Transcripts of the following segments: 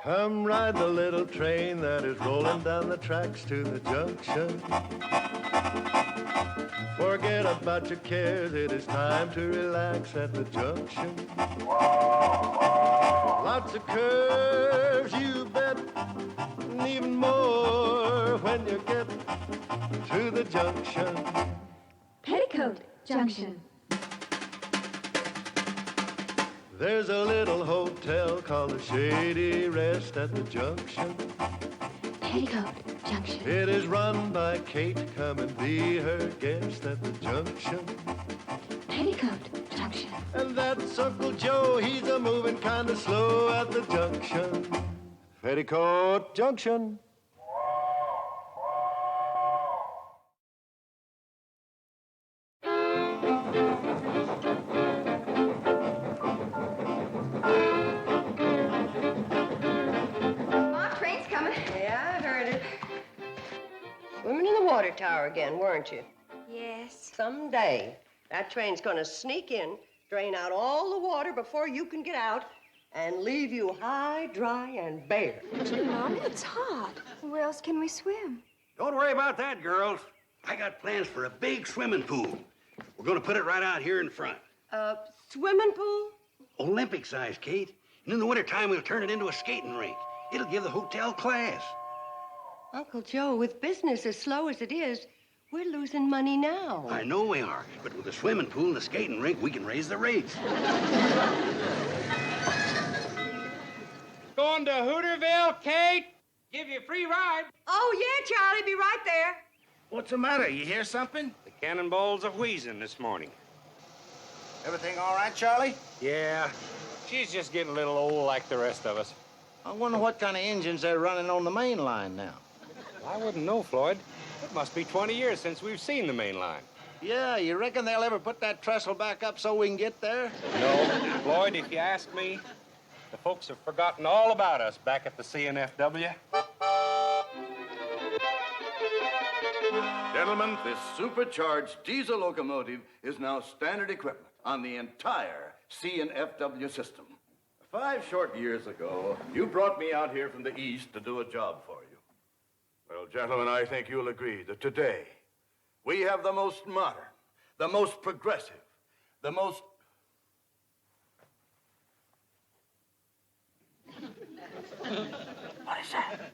Come ride the little train that is rolling down the tracks to the junction. Forget about your cares, it is time to relax at the junction. Lots of curves, you bet, and even more when you get to the junction. Peoticoat Junction. There's a little hotel called the Shady Rest at the junction. Peoticoat Junction. It is run by Kate. Come and be her guest at the junction. Peoticoat Junction. And that's Uncle Joe. He's a moving kind of slow at the junction. Peoticoat Junction. Swimming in the water tower again, weren't you? Yes. Someday, that train's gonna sneak in, drain out all the water before you can get out, and leave you high, dry, and bare. Gee, Mom, it's hot. Where else can we swim? Don't worry about that, girls. I got plans for a big swimming pool. We're gonna put it right out here in front. Swimming pool? Olympic size, Kate. And in the wintertime, we'll turn it into a skating rink. It'll give the hotel class. Uncle Joe, with business as slow as it is, we're losing money now. I know we are, but with the swimming pool and the skating rink, we can raise the rates. Going to Hooterville, Kate? Give you a free ride. Oh, yeah, Charlie, be right there. What's the matter? You hear something? The cannonballs are wheezing this morning. Everything all right, Charlie? Yeah, she's just getting a little old like the rest of us. I wonder what kind of engines they're running on the main line now. I wouldn't know, Floyd. It must be 20 years since we've seen the main line. Yeah, you reckon they'll ever put that trestle back up so we can get there? No. Floyd, if you ask me, the folks have forgotten all about us back at the CNFW. Gentlemen, this supercharged diesel locomotive is now standard equipment on the entire CNFW system. 5 short years ago, you brought me out here from the east to do a job for you. Well, gentlemen, I think you'll agree that today we have the most modern, the most progressive, the most... What is that?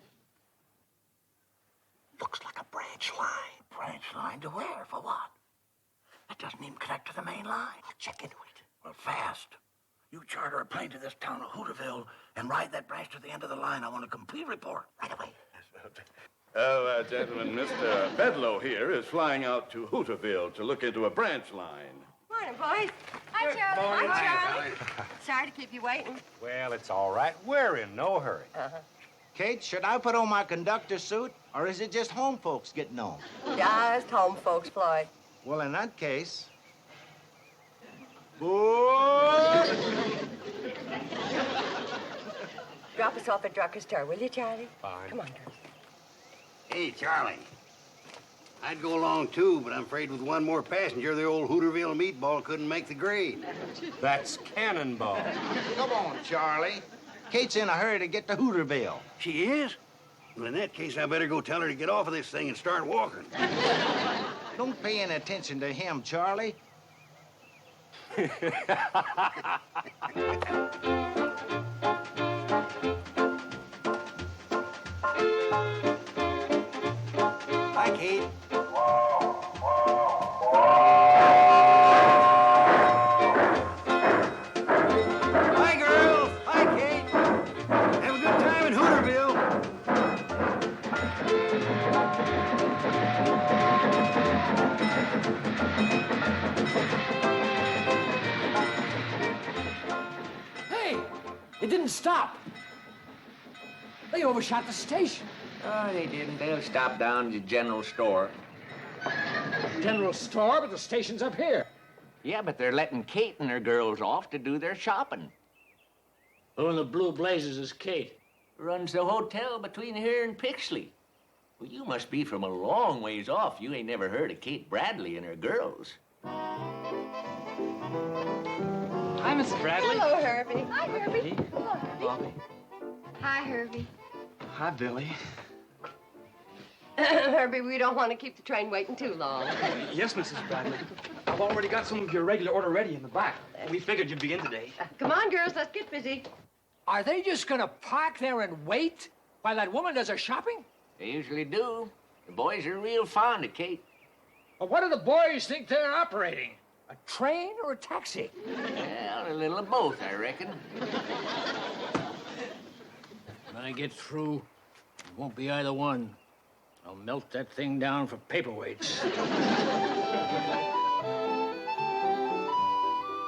Looks like a branch line. Branch line to where? For what? That doesn't even connect to the main line. I'll check into it. Well, fast. You charter a plane to this town of Hooterville and ride that branch to the end of the line. I want a complete report right away. Oh, gentlemen, Mr. Bedlow here is flying out to Hooterville to look into a branch line. Morning, boys. Hi, Charlie. morning. Hi, Charlie. Sorry to keep you waiting. Well, it's all right. We're in no hurry. Kate, should I put on my conductor suit, or is it just home folks getting on? Just home folks, Floyd. Well, in that case... Boy! Drop us off at Drucker's Star, will you, Charlie? Fine. Come on, girls. Hey, Charlie. I'd go along, too, but I'm afraid with one more passenger, the old Hooterville meatball couldn't make the grade. That's cannonball. Come on, Charlie. Kate's in a hurry to get to Hooterville. She is? Well, in that case, I better go tell her to get off of this thing and start walking. Don't pay any attention to him, Charlie. Hi, Kate. Hi, girls. Hi, Kate. Have a good time in Hooterville. Hey, it didn't stop. They overshot the station. Oh, they didn't. They'll stop down at the general store. General store, but the station's up here. Yeah, but they're letting Kate and her girls off to do their shopping. Who in the blue blazes is Kate? Runs the hotel between here and Pixley. Well, you must be from a long ways off. You ain't never heard of Kate Bradley and her girls. Hi, Mrs. Bradley. Hello, Herbie. Hi, Herbie. Hello, Herbie. Bobby. Hi, Herbie. Hi, Billy. Herbie, we don't want to keep the train waiting too long. Yes, Mrs. Bradley. I've already got some of your regular order ready in the back. We figured you'd be in today. Come on, girls, let's get busy. Are they just gonna park there and wait while that woman does her shopping? They usually do. The boys are real fond of Kate. Well, what do the boys think they're operating? A train or a taxi? Well, a little of both, I reckon. When I get through, it won't be either one. I'll melt that thing down for paperweights.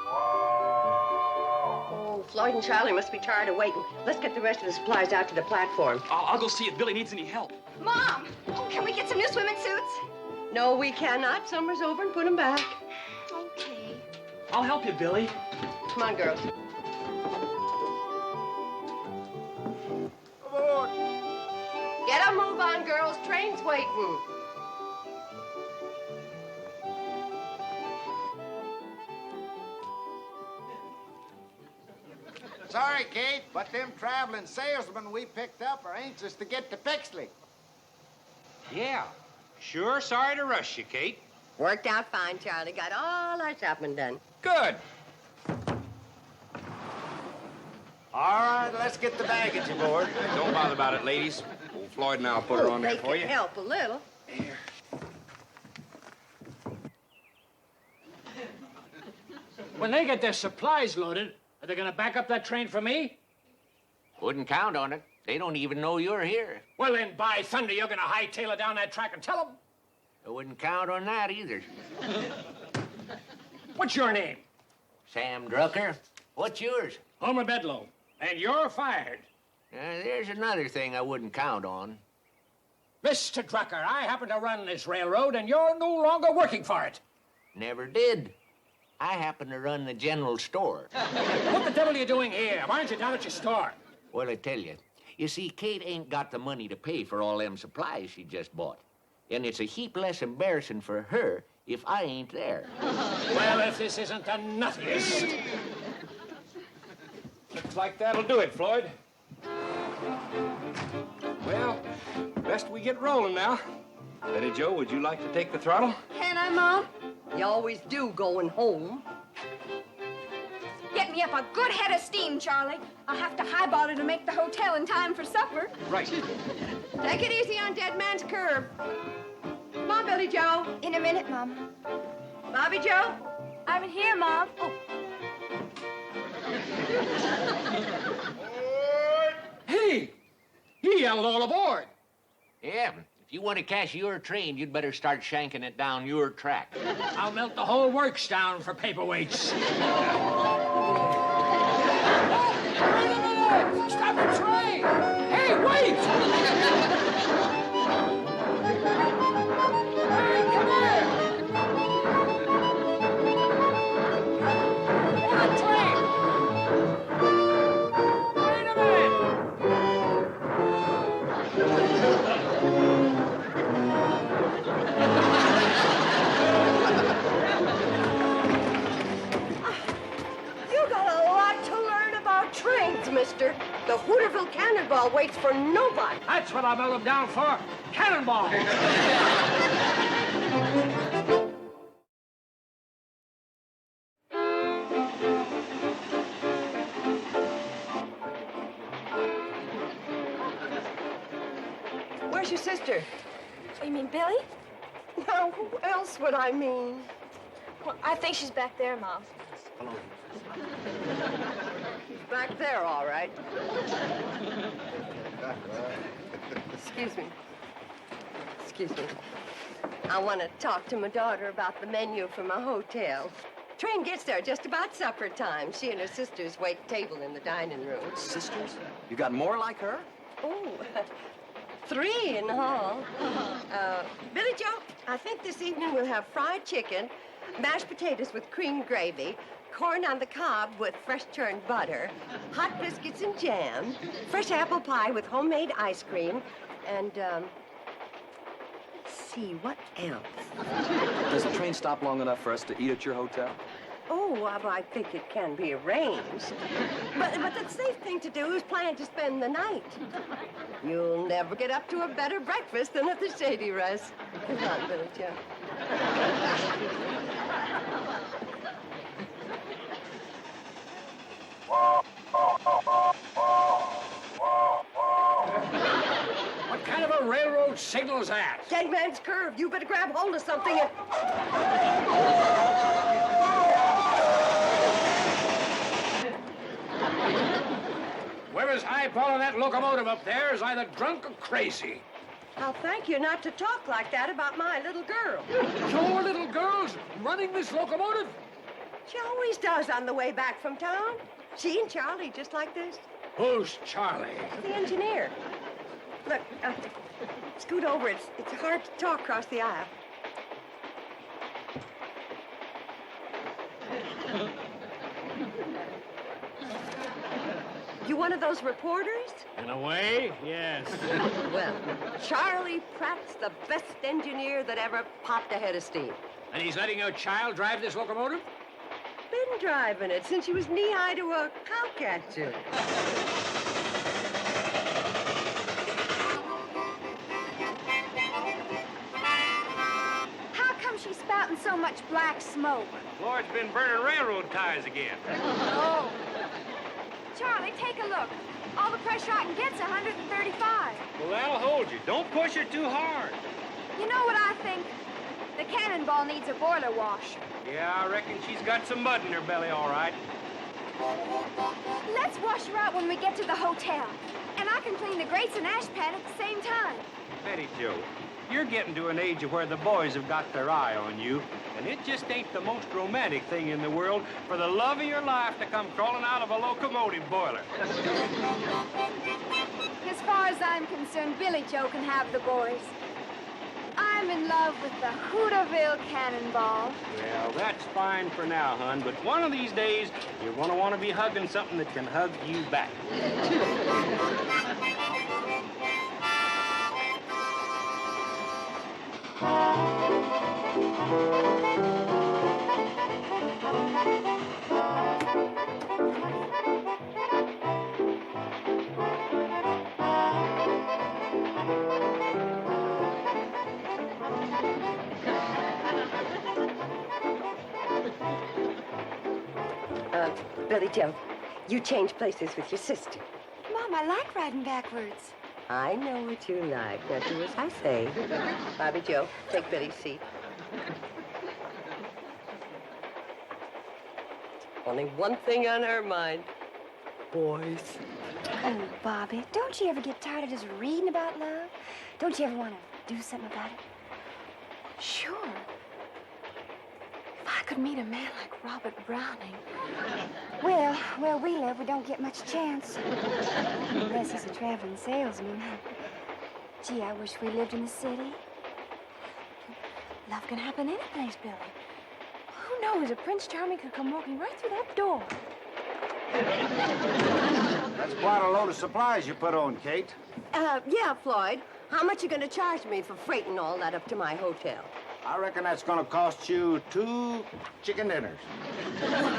Oh, Floyd and Charlie must be tired of waiting. Let's get the rest of the supplies out to the platform. I'll go see if Billy needs any help. Mom! Oh, can we get some new swimming suits? No, we cannot. Summer's over and put them back. Okay. I'll help you, Billy. Come on, girls. Aboard. Get a move on, girls. Train's waiting. Sorry, Kate, but them traveling salesmen we picked up are anxious to get to Pixley. Yeah. Sure sorry to rush you, Kate. Worked out fine, Charlie. Got all our shopping done. Good. All right, let's get the baggage aboard. Don't bother about it, ladies. Old Floyd and I'll put her on there They for can you. help a little. When they get their supplies loaded, are they gonna back up that train for me? Wouldn't count on it. They don't even know you're here. Well, then, by thunder, you're gonna hightail it down that track and tell them. I wouldn't count on that either. What's your name? Sam Drucker. What's yours? Homer Bedlow. And you're fired. There's another thing I wouldn't count on. Mr. Drucker, I happen to run this railroad, and you're no longer working for it. Never did. I happen to run the general store. What the devil are you doing here? Why aren't you down at your store? Well, I tell you. You see, Kate ain't got the money to pay for all them supplies she just bought. And it's a heap less embarrassing for her if I ain't there. Well, if this isn't the nuttiest. Looks like that'll do it, Floyd. Well, best we get rolling now. Betty Jo, would you like to take the throttle? Can I, Mom? You always do going home. Get me up a good head of steam, Charlie. I'll have to highball it to make the hotel in time for supper. Right. Take it easy on Dead Man's Curve. Come on, Billy Joe. In a minute, Mom. Bobby Joe. I'm in here, Mom. Oh. Hey! He yelled all aboard. Yeah, if you want to cash your train, you'd better start shanking it down your track. I'll melt the whole works down for paperweights. Wait a minute! Stop the train! Hey, wait! Hey, come here! Hold the train! Wait a minute! You got a lot to learn about trains, mister. The Hooterville Cannonball waits for nobody. That's what I melt them down for. Cannonball! Where's your sister? You mean Billy? Now, who else would I mean? Well, I think she's back there, Mom. Back there, all right. Excuse me. Excuse me. I want to talk to my daughter about the menu for my hotel. Train gets there just about supper time. She and her sisters wait table in the dining room. Sisters? You got more like her? Oh, 3 in the hall. Billy Joe, I think this evening we'll have fried chicken, mashed potatoes with cream gravy, corn on the cob with fresh churned butter, hot biscuits and jam, fresh apple pie with homemade ice cream, and, let's see, what else? Does the train stop long enough for us to eat at your hotel? Oh, well, I think it can be arranged. But the safe thing to do is plan to spend the night. You'll never get up to a better breakfast than at the Shady Rest. Come on, Billy Joe. What kind of a railroad signal is that? Dead man's curve. You better grab hold of something and... Whoever's highballing that locomotive up there is either drunk or crazy. I'll thank you not to talk like that about my little girl. Your little girl's running this locomotive? She always does on the way back from town. She and Charlie, just like this. Who's Charlie? The engineer. Look, scoot over. It's hard to talk across the aisle. You one of those reporters? In a way, yes. Well, Charlie Pratt's the best engineer that ever popped a head of steam. And he's letting your child drive this locomotive? Been driving it since she was knee-high to a cowcatcher. How come she's spouting so much black smoke? Floyd's been burning railroad ties again. Oh. Charlie, take a look. All the pressure I can get's 135. Well, that'll hold you. Don't push her too hard. You know what I think? The cannonball needs a boiler wash. Yeah, I reckon she's got some mud in her belly, all right. Let's wash her out when we get to the hotel. And I can clean the grates and ash pan at the same time. Betty Joe, you're getting to an age of where the boys have got their eye on you, and it just ain't the most romantic thing in the world for the love of your life to come crawling out of a locomotive boiler. As far as I'm concerned, Billy Joe can have the boys. I'm in love with the Hooterville Cannonball. Well, that's fine for now, hon, but one of these days, you're going to want to be hugging something that can hug you back. Billy Joe, you change places with your sister. Mom, I like riding backwards. I know what you like. Now do as I say. Bobby Joe, take Billy's seat. Only one thing on her mind. Boys. Oh, Bobby, don't you ever get tired of just reading about love? Don't you ever want to do something about it? Sure. If I could meet a man like Robert Browning. Well, where we live, we don't get much chance. Unless he's a traveling salesman. Gee, I wish we lived in the city. Love can happen any place, Billy. Who knows if Prince Charming could come walking right through that door? That's quite a load of supplies you put on, Kate. Yeah, Floyd. How much you gonna charge me for freighting all that up to my hotel? I reckon that's gonna cost you 2 chicken dinners.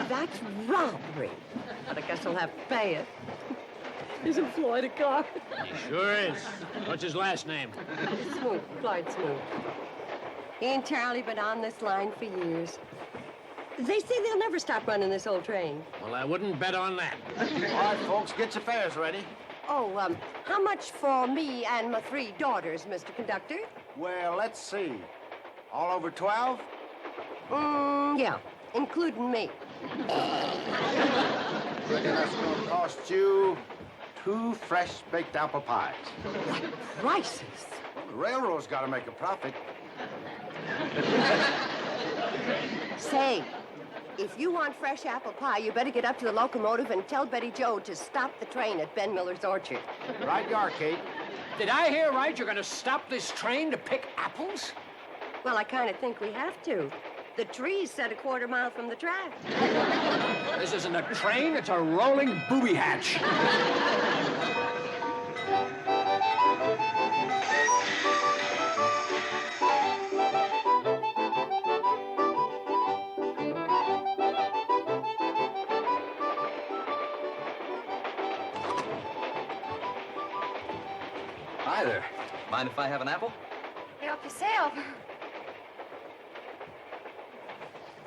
That's robbery. But I guess I'll have to pay it. Isn't Floyd a car? He sure is. What's his last name? Smoot, Floyd Smoot. He and Charlie been on this line for years. They say they'll never stop running this old train. Well, I wouldn't bet on that. All right, folks, get your fares ready. Oh, how much for me and my 3 daughters, Mr. Conductor? Well, let's see. All over 12? Yeah, including me. Reckon that's gonna cost you 2 fresh baked apple pies. Prices. Well, the railroad's gotta make a profit. Say, if you want fresh apple pie, you better get up to the locomotive and tell Betty Joe to stop the train at Ben Miller's orchard. Right you are, Kate. Did I hear right? You're going to stop this train to pick apples? Well, I kind of think we have to. The tree's set a quarter mile from the track. This isn't a train, it's a rolling booby hatch. Hi there. Mind if I have an apple? Help yourself.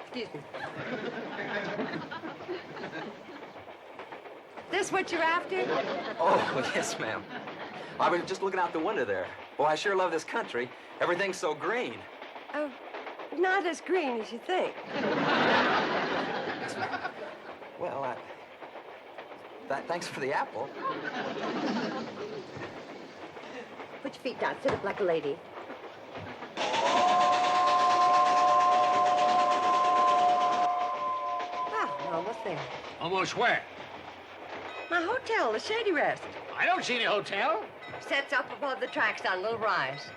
Excuse me. This what you're after? Oh, yes, ma'am. I was just looking out the window there. Boy, I sure love this country. Everything's so green. Oh, not as green as you think. Well, thanks for the apple. Put your feet down. Sit up like a lady. Well, we're almost there. Almost where? My hotel, the Shady Rest. I don't see any hotel. Sets up above the tracks on a little rise.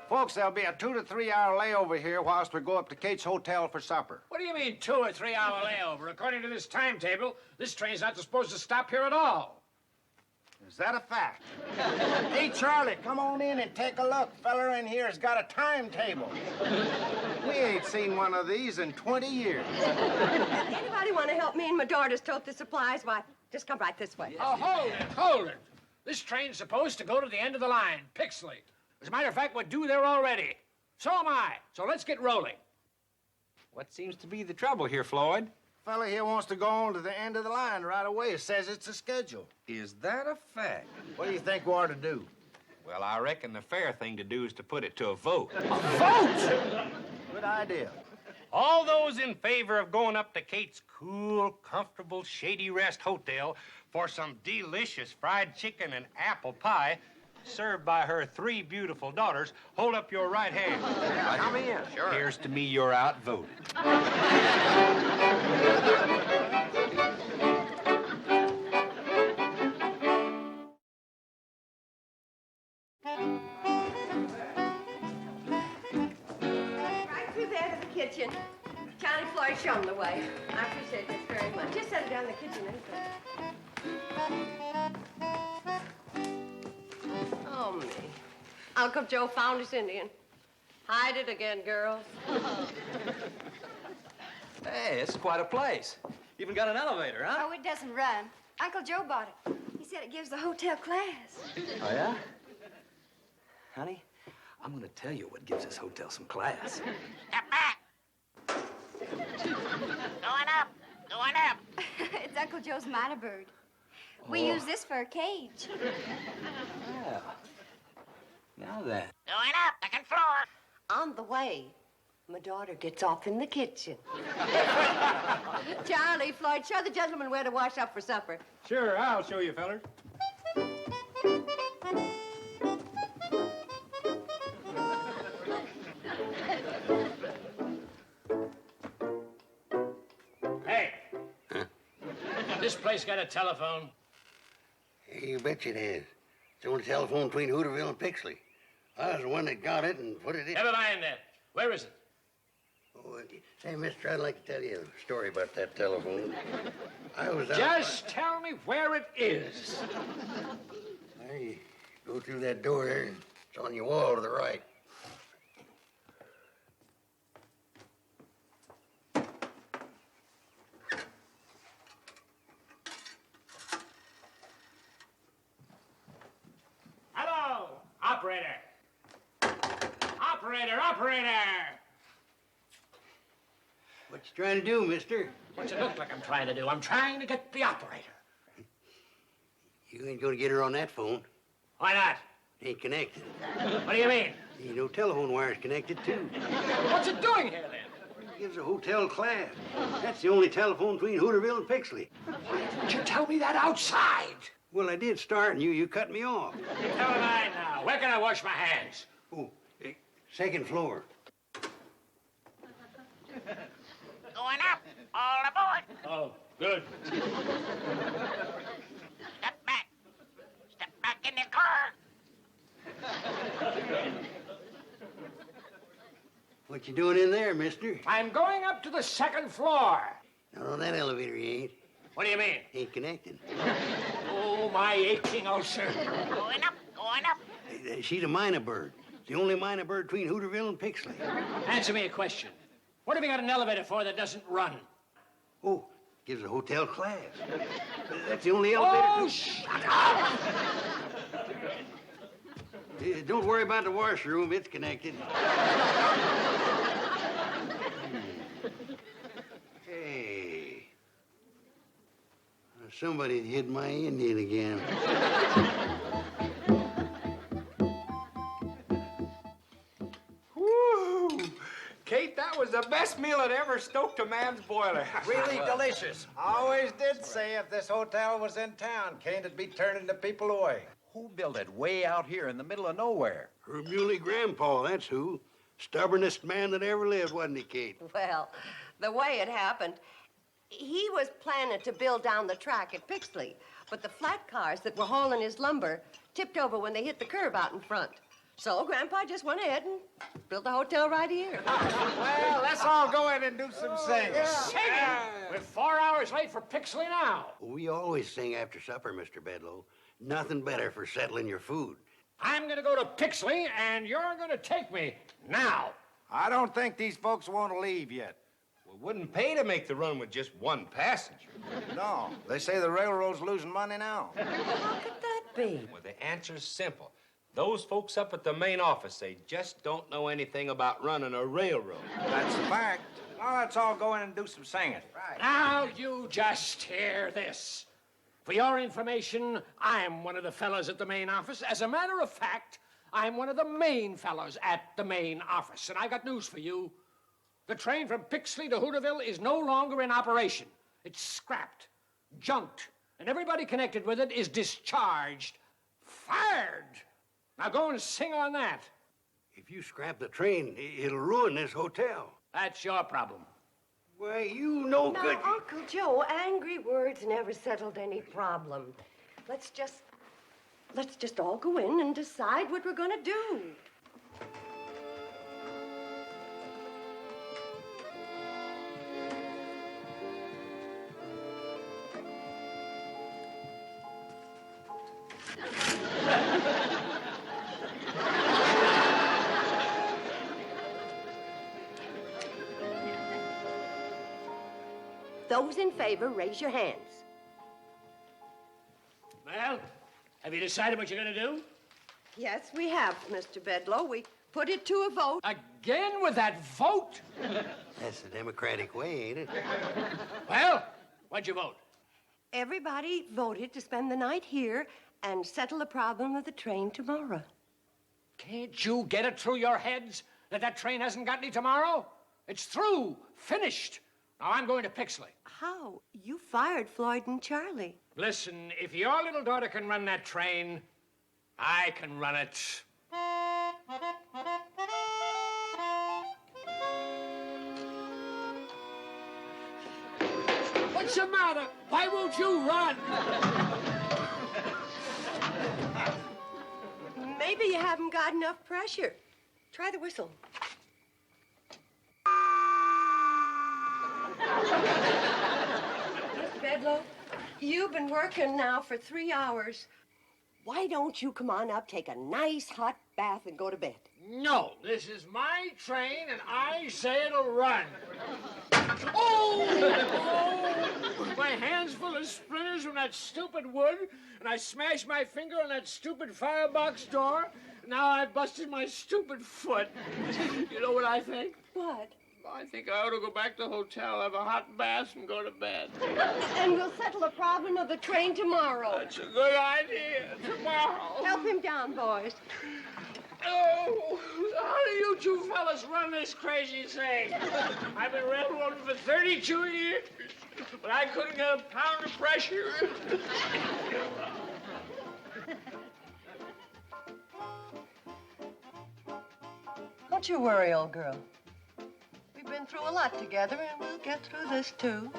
Folks, there'll be a 2 to 3 hour layover here whilst we go up to Kate's hotel for supper. What do you mean 2 or 3 hour layover? According to this timetable, this train's not supposed to stop here at all. Is that a fact? Hey, Charlie, come on in and take a look. Feller in here's got a timetable. We ain't seen one of these in 20 years. Anybody want to help me and my daughters tote the supplies? Why, just come right this way. Oh, hold it. This train's supposed to go to the end of the line, Pixley. As a matter of fact, we're due there already. So am I. So let's get rolling. What seems to be the trouble here, Floyd? Fella here wants to go on to the end of the line right away. It says it's a schedule. Is that a fact? What do you think we ought to do? Well, I reckon the fair thing to do is to put it to a vote. A vote? Good idea. All those in favor of going up to Kate's cool, comfortable, Shady Rest Hotel for some delicious fried chicken and apple pie served by her 3 beautiful daughters, hold up your right hand. Come in. Sure. Here's to me you're outvoted. Right through there to the kitchen. Johnny Floyd, show them the way. I appreciate this very much. Just set it down in the kitchen, Oh, me. Uncle Joe found his Indian. Hide it again, girls. Hey, this is quite a place. Even got an elevator, huh? Oh, it doesn't run. Uncle Joe bought it. He said it gives the hotel class. Oh, yeah? Honey, I'm gonna tell you what gives this hotel some class. Step back. Going up. Going up. It's Uncle Joe's minor bird. We use this for a cage. Yeah. Now then. Going up. Second floor. On the way, my daughter gets off in the kitchen. Charlie, Floyd, show the gentleman where to wash up for supper. Sure, I'll show you, fellers. Hey. This place got a telephone? You bet it has. It's the only telephone between Hooterville and Pixley. I was the one that got it and put it in. Never mind that. Where is it? Oh, say, mister, I'd like to tell you a story about that telephone. I was out... Just tell me where it is. There you go through that door there, and it's on your wall to the right. Hello, operator. Operator! What you trying to do, mister? What's it look like I'm trying to do? I'm trying to get the operator. You ain't gonna get her on that phone. Why not? It ain't connected. What do you mean? Ain't no telephone wires connected, too. What's it doing here, then? It gives a hotel class. That's the only telephone between Hooterville and Pixley. Why didn't you tell me that outside? Well, I did start, and you cut me off. Never mind now. Where can I wash my hands? Oh, second floor. Going up. All aboard. Oh, good. Step back. Step back in the car. What you doing in there, mister? I'm going up to the second floor. No, that elevator you ain't. What do you mean? Ain't connected. Oh, my aching ulcer. Going up. Going up. She's a minor bird. The only minor bird between Hooterville and Pixley. Answer me a question. What have you got an elevator for that doesn't run? Oh, gives a hotel class. That's the only elevator. Oh, shut up! Don't worry about the washroom. It's connected. Hey. Somebody hit my Indian again. Woo! Kate, that was the best meal that ever stoked a man's boiler. Really delicious. I always did say if this hotel was in town, Kane would be turning the people away. Who built it way out here in the middle of nowhere? Her muley grandpa, that's who. Stubbornest man that ever lived, wasn't he, Kate? Well, the way it happened, he was planning to build down the track at Pixley, but the flat cars that were hauling his lumber tipped over when they hit the curb out in front. So Grandpa just went ahead and built a hotel right here. Well, let's all go in and do some singing. Singing? We're 4 hours late for Pixley now. We always sing after supper, Mr. Bedlow. Nothing better for settling your food. I'm going to go to Pixley, and you're going to take me now. I don't think these folks want to leave yet. We wouldn't pay to make the run with just one passenger. No, they say the railroad's losing money now. How could that be? Well, the answer's simple. Those folks up at the main office, they just don't know anything about running a railroad. That's a fact. Now let's all go in and do some singing. Right. Now you just hear this. For your information, I'm one of the fellows at the main office. As a matter of fact, I'm one of the main fellows at the main office. And I got news for you. The train from Pixley to Hooterville is no longer in operation. It's scrapped, junked, and everybody connected with it is discharged, fired. Now go and sing on that. If you scrap the train, it'll ruin this hotel. That's your problem. Why, you know Now, good. Uncle Joe, angry words never settled any problem. Let's just all go in and decide what we're gonna do. Those in favor, raise your hands. Well, have you decided what you're going to do? Yes, we have, Mr. Bedlow. We put it to a vote. Again with that vote? That's the Democratic way, ain't it? Well, what'd you vote? Everybody voted to spend the night here and settle the problem of the train tomorrow. Can't you get it through your heads that that train hasn't got any tomorrow? It's through, finished. Now I'm going to Pixley. How? You fired Floyd and Charlie. Listen, if your little daughter can run that train, I can run it. What's the matter? Why won't you run? Maybe you haven't got enough pressure. Try the whistle. Mr. Bedlow, you've been working now for 3 hours. Why don't you come on up, take a nice hot bath, and go to bed? No, this is my train, and I say it'll run. Oh! My hand's full of splinters from that stupid wood, and I smashed my finger on that stupid firebox door. Now I busted my stupid foot. You know what I think? What? I think I ought to go back to the hotel, have a hot bath, and go to bed. And we'll settle the problem of the train tomorrow. That's a good idea. Tomorrow. Help him down, boys. Oh, how do you two fellas run this crazy thing? I've been railroading for 32 years, but I couldn't get a pound of pressure. Don't you worry, old girl. We've been through a lot together, and we'll get through this, too.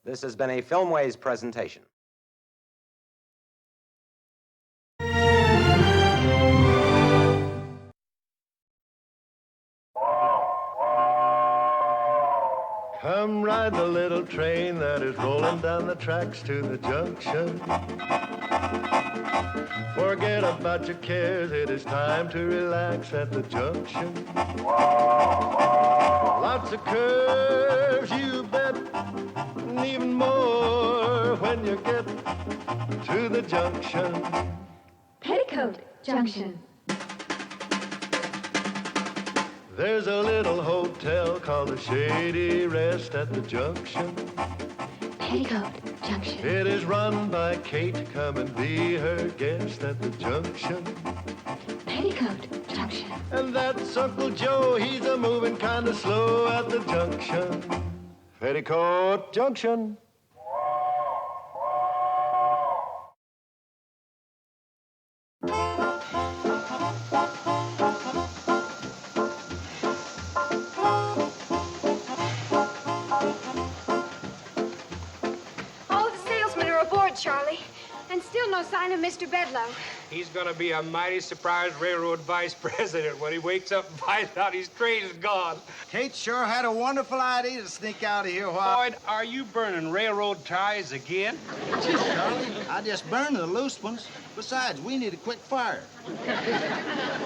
This has been a Filmways presentation. Come ride the little train that is rolling down the tracks to the junction. Forget about your cares, it is time to relax at the junction. Lots of curves, you bet, and even more when you get to the junction. Peoticoat Junction. There's a little hotel called the Shady Rest at the junction. Peoticoat Junction. It is run by Kate. Come and be her guest at the junction. Peoticoat Junction. And that's Uncle Joe. He's a moving kind of slow at the junction. Peoticoat Junction. Charlie, and still no sign of Mr. Bedloe. He's gonna be a mighty surprised railroad vice president when he wakes up and finds out his train is gone. Kate sure had a wonderful idea to sneak out of here while... Boyd, are you burning railroad ties again? Gee, Charlie, I just burned the loose ones. Besides, we need a quick fire.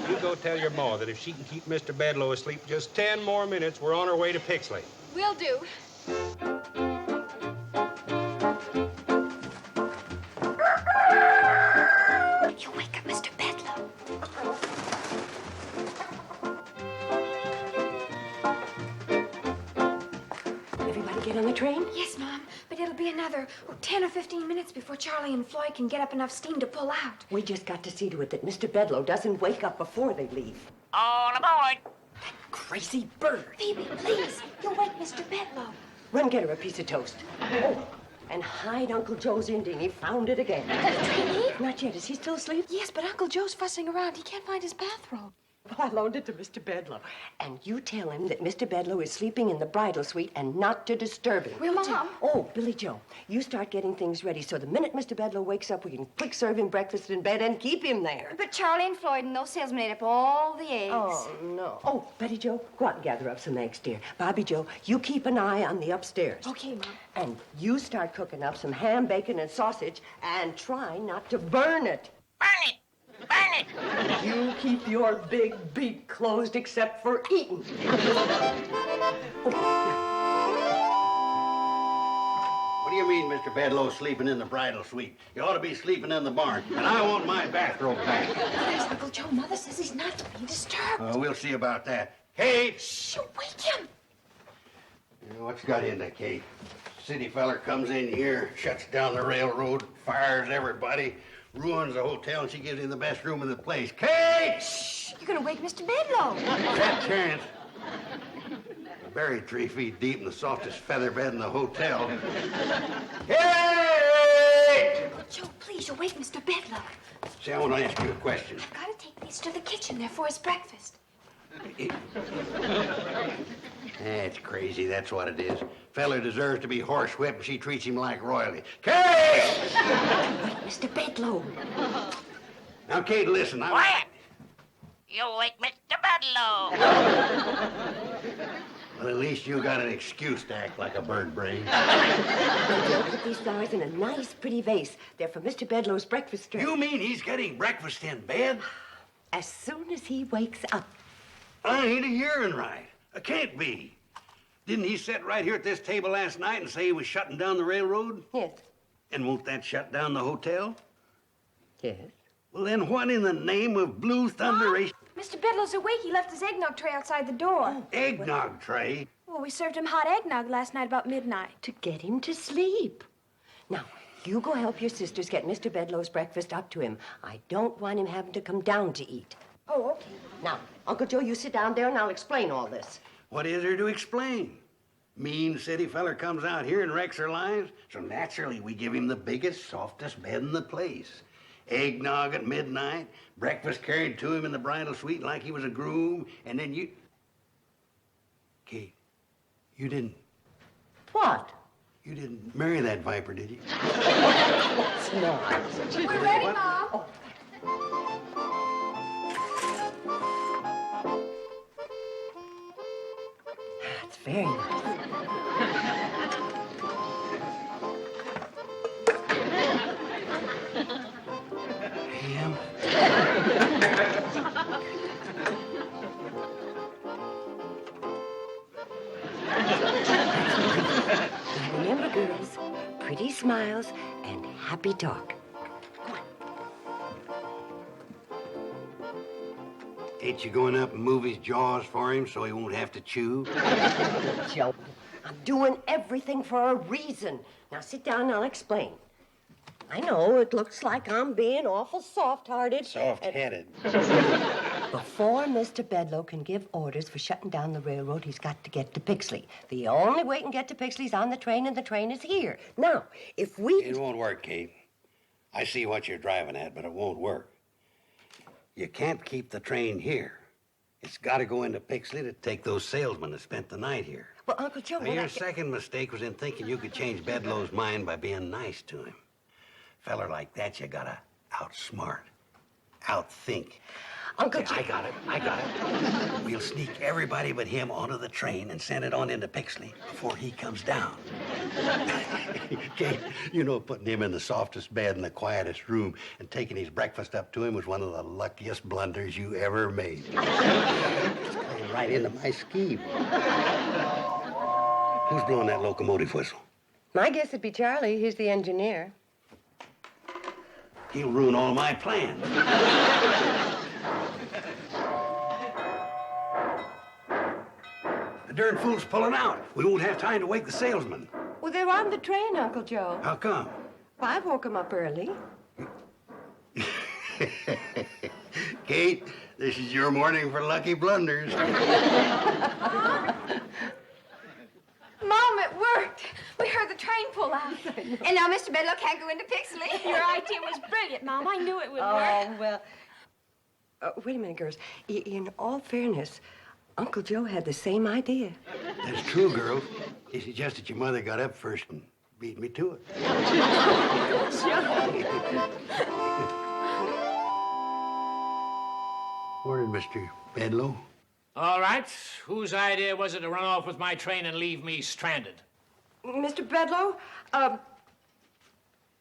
You go tell your ma that if she can keep Mr. Bedloe asleep just 10 more minutes, we're on our way to Pixley. Will do. You wake up Mr. Bedloe. Everybody get on the train? Yes, Mom, but it'll be another 10 or 15 minutes before Charlie and Floyd can get up enough steam to pull out. We just got to see to it that Mr. Bedloe doesn't wake up before they leave. All aboard! That crazy bird. Phoebe, please, you'll wake Mr. Bedloe. Run get her a piece of toast. Oh, and hide Uncle Joe's Indian. He found it again. Not yet. Is he still asleep? Yes, but Uncle Joe's fussing around. He can't find his bathrobe. Well, I loaned it to Mr. Bedloe. And you tell him that Mr. Bedloe is sleeping in the bridal suite and not to disturb him. Will, Mom? Oh, Billy Joe, you start getting things ready so the minute Mr. Bedloe wakes up, we can quick serve him breakfast in bed and keep him there. But Charlie and Floyd and those salesmen ate up all the eggs. Oh, no. Oh, Betty Joe, go out and gather up some eggs, dear. Bobby Joe, you keep an eye on the upstairs. Okay, Mom. And you start cooking up some ham, bacon, and sausage, and try not to burn it. Burn it! Burn it! You keep your big beak closed except for eating. What do you mean, Mr. Bedloe's sleeping in the bridal suite? You ought to be sleeping in the barn, and I want my bathrobe back. There's Uncle Joe. Mother says he's not to be disturbed. We'll see about that. Kate! Shh, wake him. What's got into Kate? City feller comes in here, shuts down the railroad, fires everybody, ruins the hotel, and she gives him the best room in the place. Kate! Shh, you're gonna wake Mr. Bedloe. That chance. Buried 3 feet deep in the softest feather bed in the hotel. Kate! Uncle Joe, please, you'll wake Mr. Bedloe. See, I want to ask you a question. I've got to take these to the kitchen. They're for his breakfast. That's crazy, that's what it is. Feller deserves to be horsewhipped, and she treats him like royalty. Kate! Wait, Mr. Bedloe. Now, Kate, listen. Quiet! You wake Mr. Bedloe! Well, at least you got an excuse to act like a bird brain. Joe, put these flowers in a nice, pretty vase. They're for Mr. Bedloe's breakfast tray. You mean he's getting breakfast in bed? As soon as he wakes up. I ain't a hearing right. I can't be. Didn't he sit right here at this table last night and say he was shutting down the railroad? Yes. And won't that shut down the hotel? Yes. Well, then what in the name of blue thunderation? Mr. Bedloe's awake. He left his eggnog tray outside the door. Eggnog tray? Well, we served him hot eggnog last night about midnight. To get him to sleep. Now, you go help your sisters get Mr. Bedloe's breakfast up to him. I don't want him having to come down to eat. Oh, okay. Now, Uncle Joe, you sit down there and I'll explain all this. What is there to explain? Mean city feller comes out here and wrecks our lives, so naturally we give him the biggest, softest bed in the place. Eggnog at midnight, breakfast carried to him in the bridal suite like he was a groom, and then you... Kate, you didn't... What? You didn't marry that viper, did you? It's not. We're ready, Mom. That's very nice. Ham? Remember, girls, pretty smiles and happy talk. Ain't you going up and move his jaws for him so he won't have to chew? Joe, I'm doing everything for a reason. Now sit down and I'll explain. I know it looks like I'm being awful soft-hearted. Soft-headed. Before Mr. Bedloe can give orders for shutting down the railroad, he's got to get to Pixley. The only way he can get to Pixley is on the train, and the train is here. Now, if we... It won't work, Kate. I see what you're driving at, but it won't work. You can't keep the train here. It's got to go into Pixley to take those salesmen that spent the night here. Well, Uncle Joe... Now, your second mistake was in thinking you could change Bedloe's mind by being nice to him. Feller like that, you gotta outsmart, outthink. Uncle Joe... I got it. We'll sneak everybody but him onto the train and send it on into Pixley before he comes down. Kate, you know, putting him in the softest bed in the quietest room and taking his breakfast up to him was one of the luckiest blunders you ever made. Just playing right into my scheme. Who's blowing that locomotive whistle? My guess it'd be Charlie. He's the engineer. He'll ruin all my plans. The darn fool's pulling out. We won't have time to wake the salesman. Well, they're on the train, Uncle Joe. How come? I woke him up early. Kate, this is your morning for lucky blunders. Mom, it worked. We heard the train pull out. And now Mr. Bedloe can't go into Pixley. Your idea was brilliant, Mom. I knew it would work. Oh, well... wait a minute, girls. In all fairness, Uncle Joe had the same idea. That's true, girls. It's just that your mother got up first and beat me to it. Where did Mr. Bedloe? All right. Whose idea was it to run off with my train and leave me stranded? Mr. Bedloe,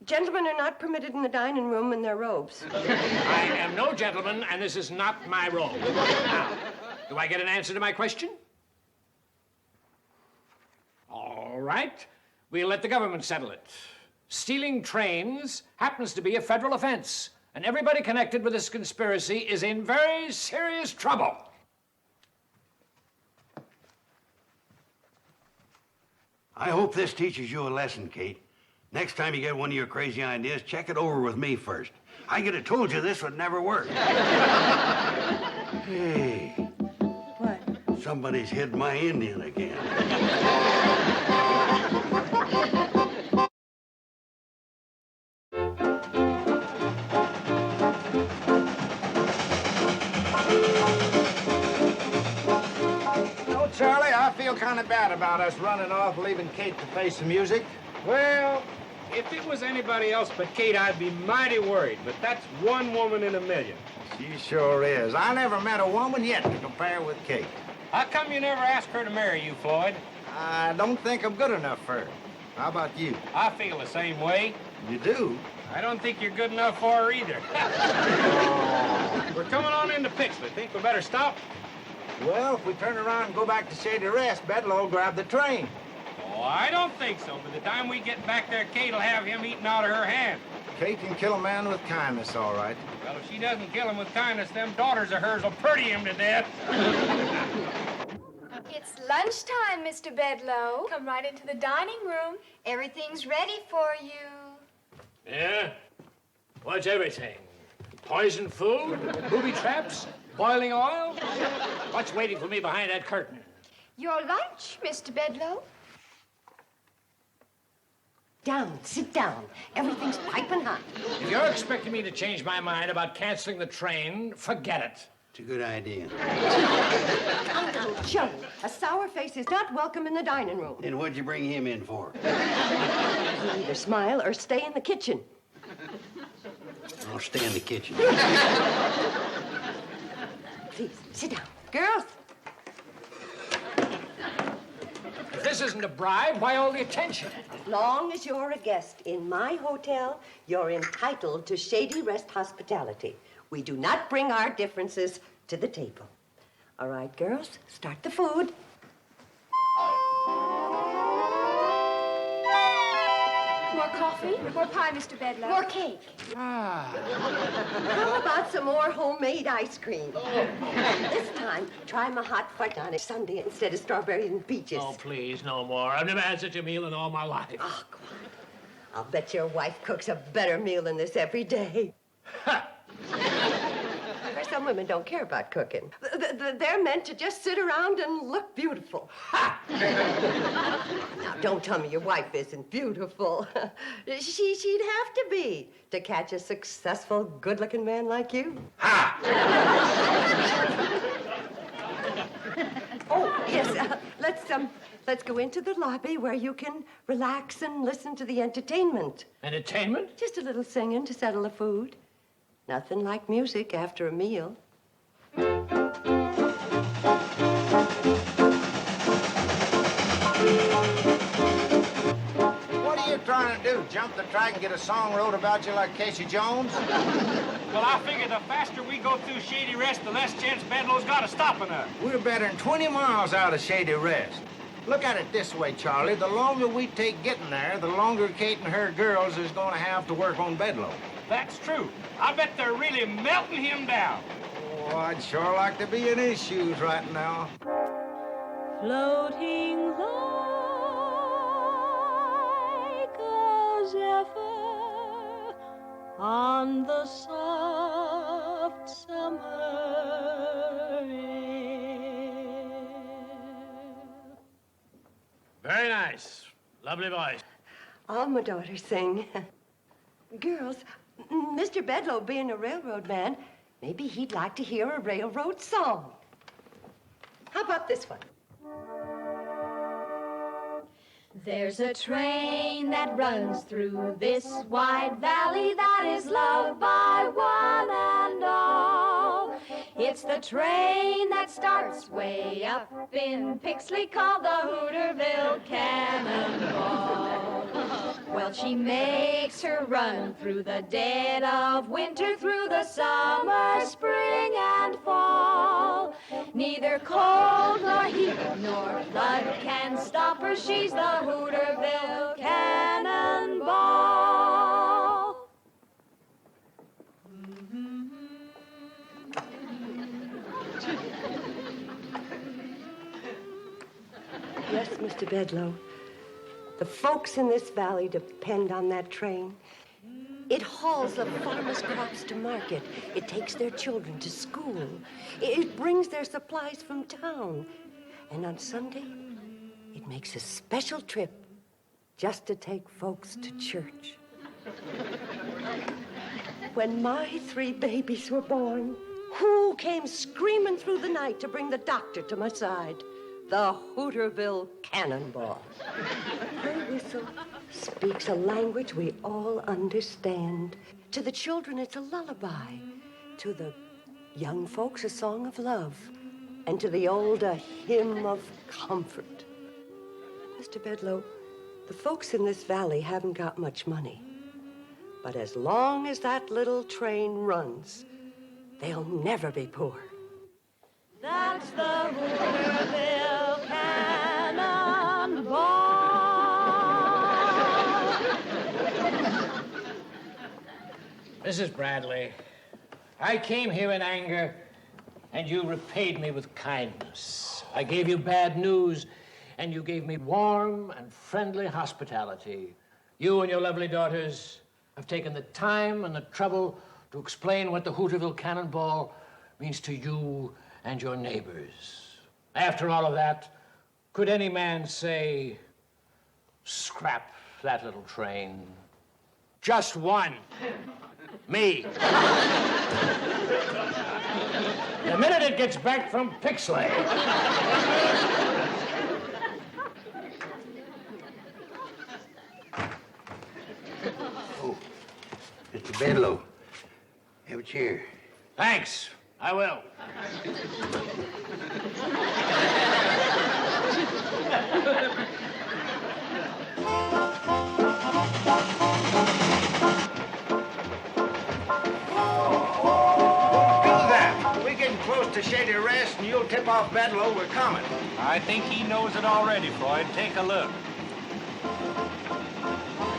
gentlemen are not permitted in the dining room in their robes. I am no gentleman, and this is not my robe. Now, do I get an answer to my question? All right. We'll let the government settle it. Stealing trains happens to be a federal offense, and everybody connected with this conspiracy is in very serious trouble. I hope this teaches you a lesson, Kate. Next time you get one of your crazy ideas, check it over with me first. I could have told you this would never work. Hey. What? Somebody's hid my Indian again. Charlie, I feel kind of bad about us running off, leaving Kate to face the music. Well, if it was anybody else but Kate, I'd be mighty worried. But that's one woman in a million. She sure is. I never met a woman yet to compare with Kate. How come you never asked her to marry you, Floyd? I don't think I'm good enough for her. How about you? I feel the same way. You do? I don't think you're good enough for her either. We're coming on into Pixley. Think we better stop? Well, if we turn around and go back to Shady Rest, Bedloe will grab the train. Oh, I don't think so. By the time we get back there, Kate'll have him eaten out of her hand. Kate can kill a man with kindness, all right. Well, if she doesn't kill him with kindness, them daughters of hers will pretty him to death. It's lunchtime, Mr. Bedloe. Come right into the dining room. Everything's ready for you. Yeah? What's everything? Poison food? Booby traps? Boiling oil? What's waiting for me behind that curtain? Your lunch, Mr. Bedloe. Down, sit down. Everything's piping hot. If you're expecting me to change my mind about canceling the train, forget it. It's a good idea. Uncle Joe, a sour face is not welcome in the dining room. Then what'd you bring him in for? You either smile or stay in the kitchen. I'll stay in the kitchen. Please, sit down. Girls. If this isn't a bribe, why all the attention? As long as you're a guest in my hotel, you're entitled to Shady Rest hospitality. We do not bring our differences to the table. All right, girls, start the food. More coffee? More pie, Mr. Bedlow? More cake? How about some more homemade ice cream? And this time, try my hot fudge on a sundae instead of strawberries and peaches. Oh, please, no more. I've never had such a meal in all my life. Oh, come on. I'll bet your wife cooks a better meal than this every day. Some women don't care about cooking. They're meant to just sit around and look beautiful. Now, don't tell me your wife isn't beautiful. She'd have to be to catch a successful, good-looking man like you. Oh, yes, let's go into the lobby where you can relax and listen to the entertainment. Entertainment? Just a little singing to settle the food. Nothing like music after a meal. What are you trying to do? Jump the track and get a song wrote about you like Casey Jones? Well, I figure the faster we go through Shady Rest, the less chance Bedlow's got of stopping us. We're better than 20 miles out of Shady Rest. Look at it this way, Charlie. The longer we take getting there, the longer Kate and her girls is going to have to work on Bedlow. That's true. I bet they're really melting him down. Oh, I'd sure like to be in his shoes right now. Floating like a zephyr on the soft summer air. Very nice. Lovely voice. All my daughters sing. Girls, Mr. Bedlow being a railroad man, maybe he'd like to hear a railroad song. How about this one? There's a train that runs through this wide valley that is loved by one and all. It's the train that starts way up in Pixley called the Hooterville Cannonball. Well, she makes her run through the dead of winter, through the summer, spring, and fall. Neither cold nor heat nor flood can stop her. She's the Hooterville Cannonball. Yes, Mr. Bedlow. The folks in this valley depend on that train. It hauls the farmers' crops to market. It takes their children to school. It brings their supplies from town. And on Sunday, it makes a special trip just to take folks to church. When my 3 babies were born, who came screaming through the night to bring the doctor to my side? The Hooterville Cannonball. Her whistle speaks a language we all understand. To the children, it's a lullaby. To the young folks, a song of love. And to the old, a hymn of comfort. Mr. Bedlow, the folks in this valley haven't got much money. But as long as that little train runs, they'll never be poor. That's the Hooterville Cannonball. Mrs. Bradley, I came here in anger, and you repaid me with kindness. I gave you bad news, and you gave me warm and friendly hospitality. You and your lovely daughters have taken the time and the trouble to explain what the Hooterville Cannonball means to you and your neighbors. After all of that, could any man say, scrap that little train? Just one. Me. The minute it gets back from Pixley. Oh, Mr. Bedlow, have a chair. Thanks. I will. We're getting close to Shady Rest, and you'll tip off Bedlow we're coming. I think he knows it already, Floyd. Take a look.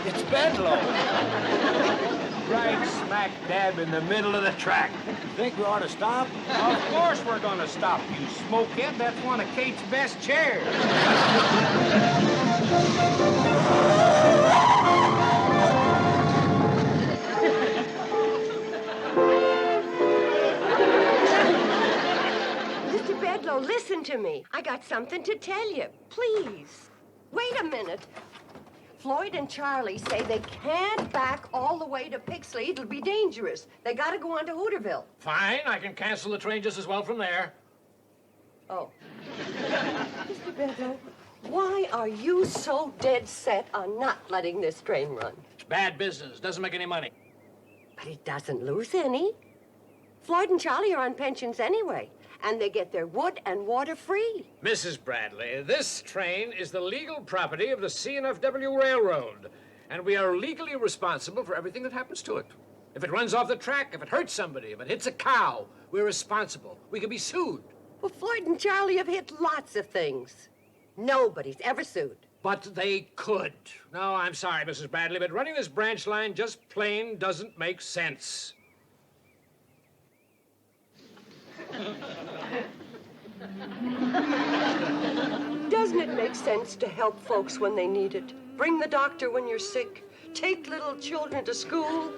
It's Bedlow. Right smack dab in the middle of the track. Think we ought to stop? Of course we're gonna stop, you smokehead. That's one of Kate's best chairs. Mr. Bedlow, listen to me. I got something to tell you. Please. Wait a minute. Floyd and Charlie say they can't back all the way to Pixley. It'll be dangerous. They gotta go on to Hooterville. Fine, I can cancel the train just as well from there. Oh. Mr. Bedlow, why are you so dead set on not letting this train run? It's bad business. Doesn't make any money. But it doesn't lose any. Floyd and Charlie are on pensions anyway, and they get their wood and water free. Mrs. Bradley, this train is the legal property of the C&FW Railroad, and we are legally responsible for everything that happens to it. If it runs off the track, if it hurts somebody, if it hits a cow, we're responsible. We can be sued. Well, Floyd and Charlie have hit lots of things. Nobody's ever sued. But they could. No, I'm sorry, Mrs. Bradley, but running this branch line just plain doesn't make sense. Doesn't it make sense to help folks when they need it? Bring the doctor when you're sick. Take little children to school.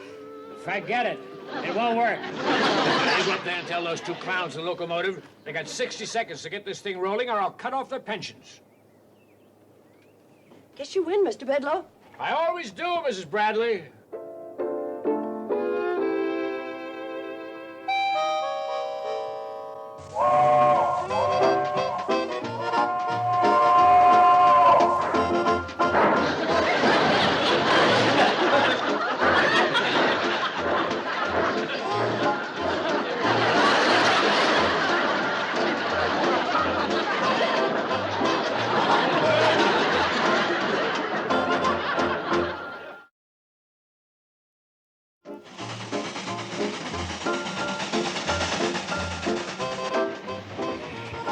Forget it. It won't work. You go up there and tell those two clowns in the locomotive they got 60 seconds to get this thing rolling, or I'll cut off their pensions. Guess you win, Mr. Bedlow. I always do, Mrs. Bradley.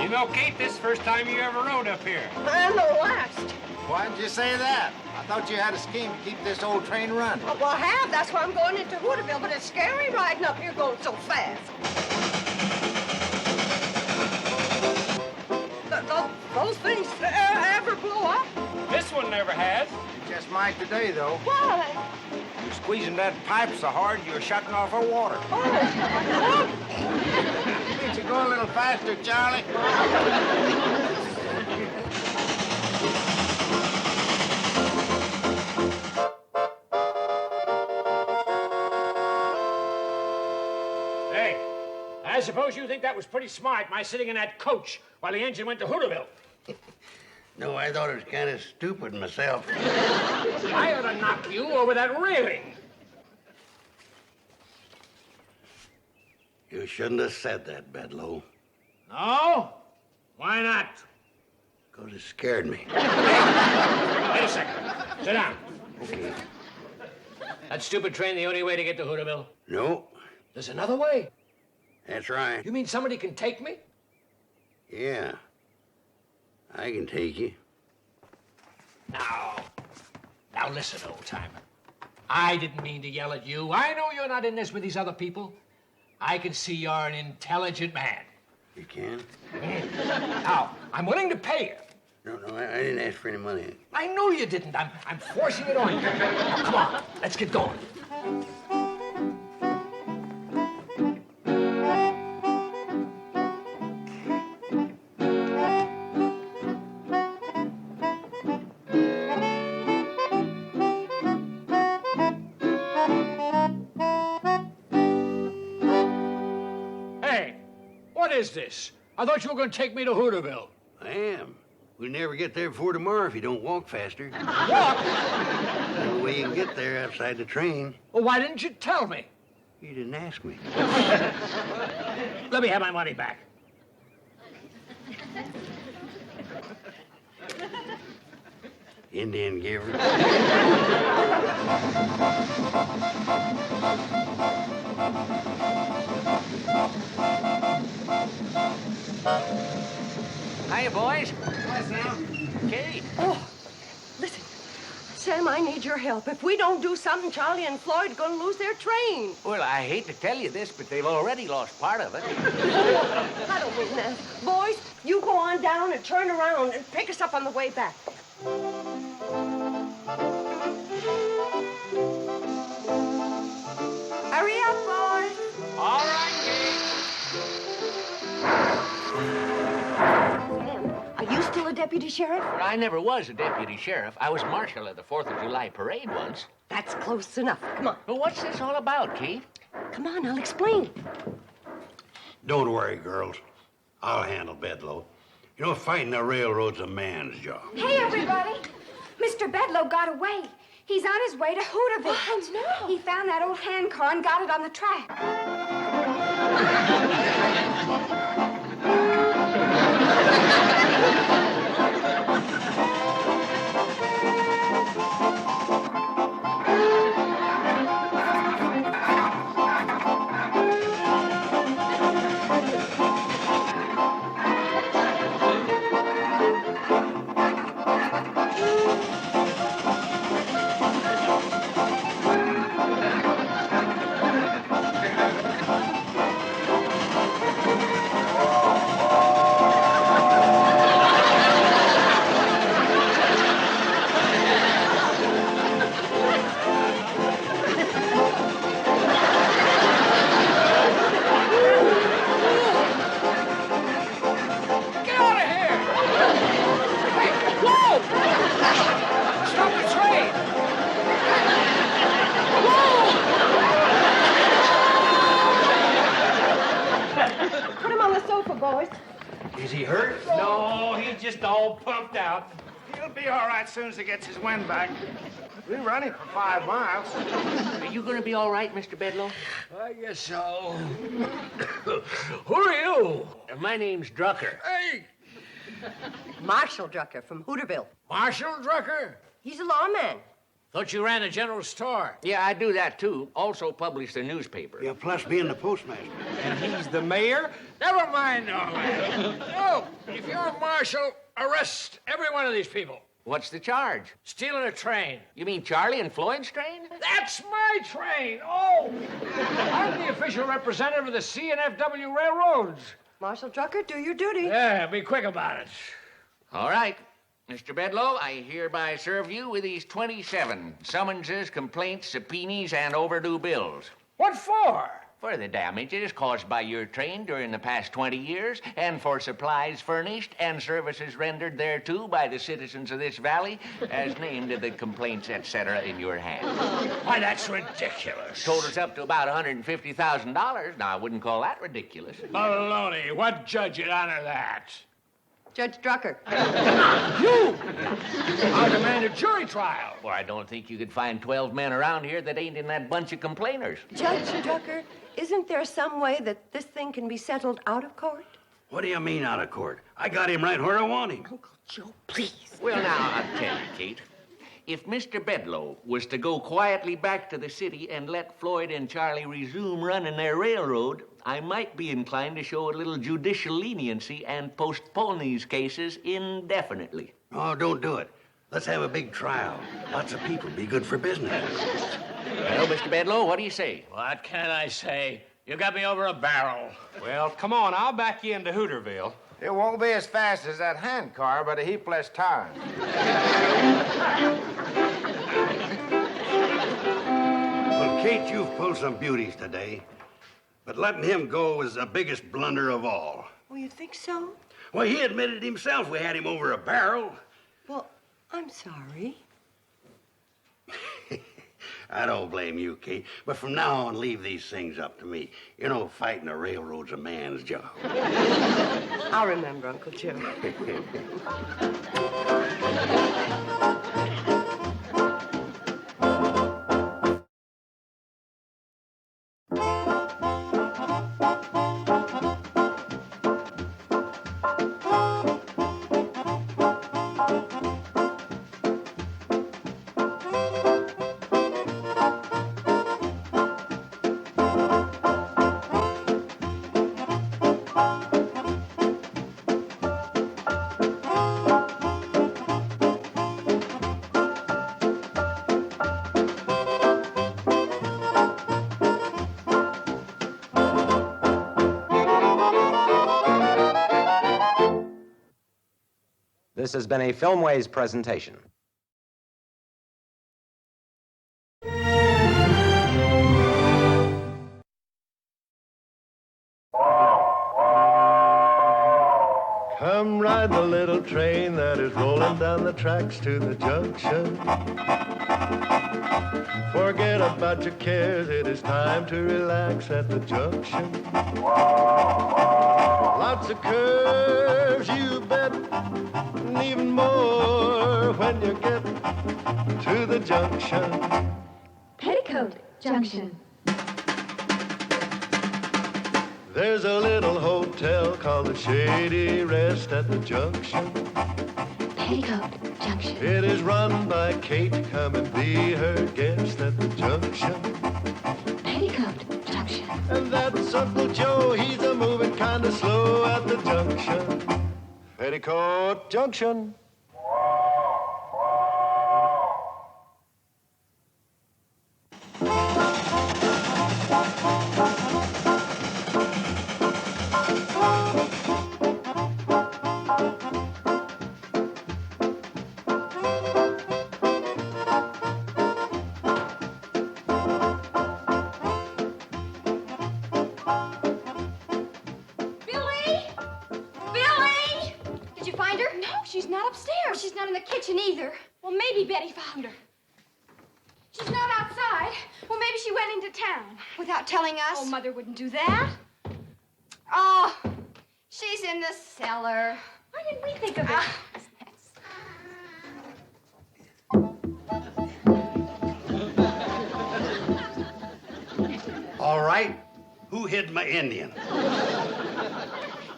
You know, Kate, this is the first time you ever rode up here. And the last. Why did you say that? I thought you had a scheme to keep this old train running. Oh, well, I have. That's why I'm going into Hooterville, but it's scary riding up here going so fast. Those things ever blow up? This one never has. You just might today, though. Why? You're squeezing that pipe so hard you're shutting off her water. Can't you go a little faster, Charlie? Hey, I suppose you think that was pretty smart, my sitting in that coach while the engine went to Hooterville. No, I thought it was kind of stupid myself. I ought to knock you over that railing. You shouldn't have said that, Bedlow. No? Why not? Because it scared me. Wait a second. Sit down. Okay. That stupid train the only way to get to Hooterville? No, There's another way. that's right. You mean somebody can take me? Yeah. I can take you. Now listen, old-timer. I didn't mean to yell at you. I know you're not in this with these other people. I can see you're an intelligent man. You can? Now, I'm willing to pay you. No, I didn't ask for any money. I know you didn't. I'm forcing it on you. Now, come on, let's get going. Hey, is this? I thought you were going to take me to Hooterville. I am. We'll never get there before tomorrow if you don't walk faster. Walk? The only way you can get there outside the train. Well, why didn't you tell me? You didn't ask me. Let me have my money back. Indian giver. Hiya, boys. Hi, Sam. Kate. Oh, listen. Sam, I need your help. If we don't do something, Charlie and Floyd are going to lose their train. Well, I hate to tell you this, but they've already lost part of it. I don't mean that. Boys, you go on down and turn around and pick us up on the way back. Hurry up, boys. All right, Kate. Sam, are you still a deputy sheriff? Well, I never was a deputy sheriff. I was marshal of the 4th of July parade once. That's close enough. Come on. Well, what's this all about, Kate? Come on, I'll explain. Don't worry, girls. I'll handle Bedloe. You know, fighting the railroad's a man's job. Hey, everybody. Mr. Bedloe got away. He's on his way to Hooterville. Oh, no. He found that old hand car and got it on the track. Get out of here! Hey, whoa! Stop the train! Put him on the sofa, boys. Is he hurt? No, he's just all pumped out. He'll be all right as soon as he gets his wind back. We're running for 5 miles. Are you going to be all right, Mr. Bedloe? I guess so. Who are you? My name's Drucker. Hey, Marshal Drucker from Hooterville. Marshal Drucker? He's a lawman. Thought you ran a general store. Yeah, I do that, too. Also publish the newspaper. Yeah, plus being the postmaster. And he's the mayor? Never mind all that. No, if you're a marshal, arrest every one of these people. What's the charge? Stealing a train. You mean Charlie and Floyd's train? That's my train. Oh, I'm the official representative of the C&FW Railroads. Marshal Drucker, do your duty. Yeah, be quick about it. All right. Mr. Bedloe, I hereby serve you with these 27 summonses, complaints, subpoenas, and overdue bills. What for? For the damages caused by your train during the past 20 years, and for supplies furnished and services rendered thereto by the citizens of this valley, as named in the complaints, etc., in your hand. Why, that's ridiculous. Totals up to about $150,000. Now, I wouldn't call that ridiculous. Baloney. What judge would honor that? Judge Drucker. You! I demand a jury trial. Well, I don't think you could find 12 men around here that ain't in that bunch of complainers. Judge Drucker, isn't there some way that this thing can be settled out of court? What do you mean out of court? I got him right where I want him. Uncle Joe, please. Well, now, I'll tell you, Kate. If Mr. Bedloe was to go quietly back to the city and let Floyd and Charlie resume running their railroad, I might be inclined to show a little judicial leniency and postpone these cases indefinitely. Oh, don't do it. Let's have a big trial. Lots of people. Be good for business. Well, Mr. Bedloe, what do you say? What can I say? You got me over a barrel. Well, come on, I'll back you into Hooterville. It won't be as fast as that hand car, but a heap less time. Well, Kate, you've pulled some beauties today. But letting him go was the biggest blunder of all. Oh, you think so? Well, he admitted himself we had him over a barrel. Well, I'm sorry. I don't blame you, Kate. But from now on, leave these things up to me. You know, fighting a railroad's a man's job. I'll remember, Uncle Joe. This has been a Filmways presentation. Come ride the little train that is rolling down the tracks to the junction. Forget about your cares, it is time to relax at the junction. Lots of curves, you bet, and even more when you get to the junction. Peoticoat Junction. There's a little hotel called the Shady Rest at the junction. Peoticoat Junction. It is run by Kate. Come and be her guest at the junction. Petticoat Junction. And that's Uncle Joe. He's a moving kind of slow at the junction. Petticoat Junction. She's not upstairs. She's not in the kitchen either. Well, maybe Betty found her. She's not outside. Well, maybe she went into town. Without telling us? Oh, Mother wouldn't do that. Oh, she's in the cellar. Why didn't we think of it? All right. Who hid my Indian?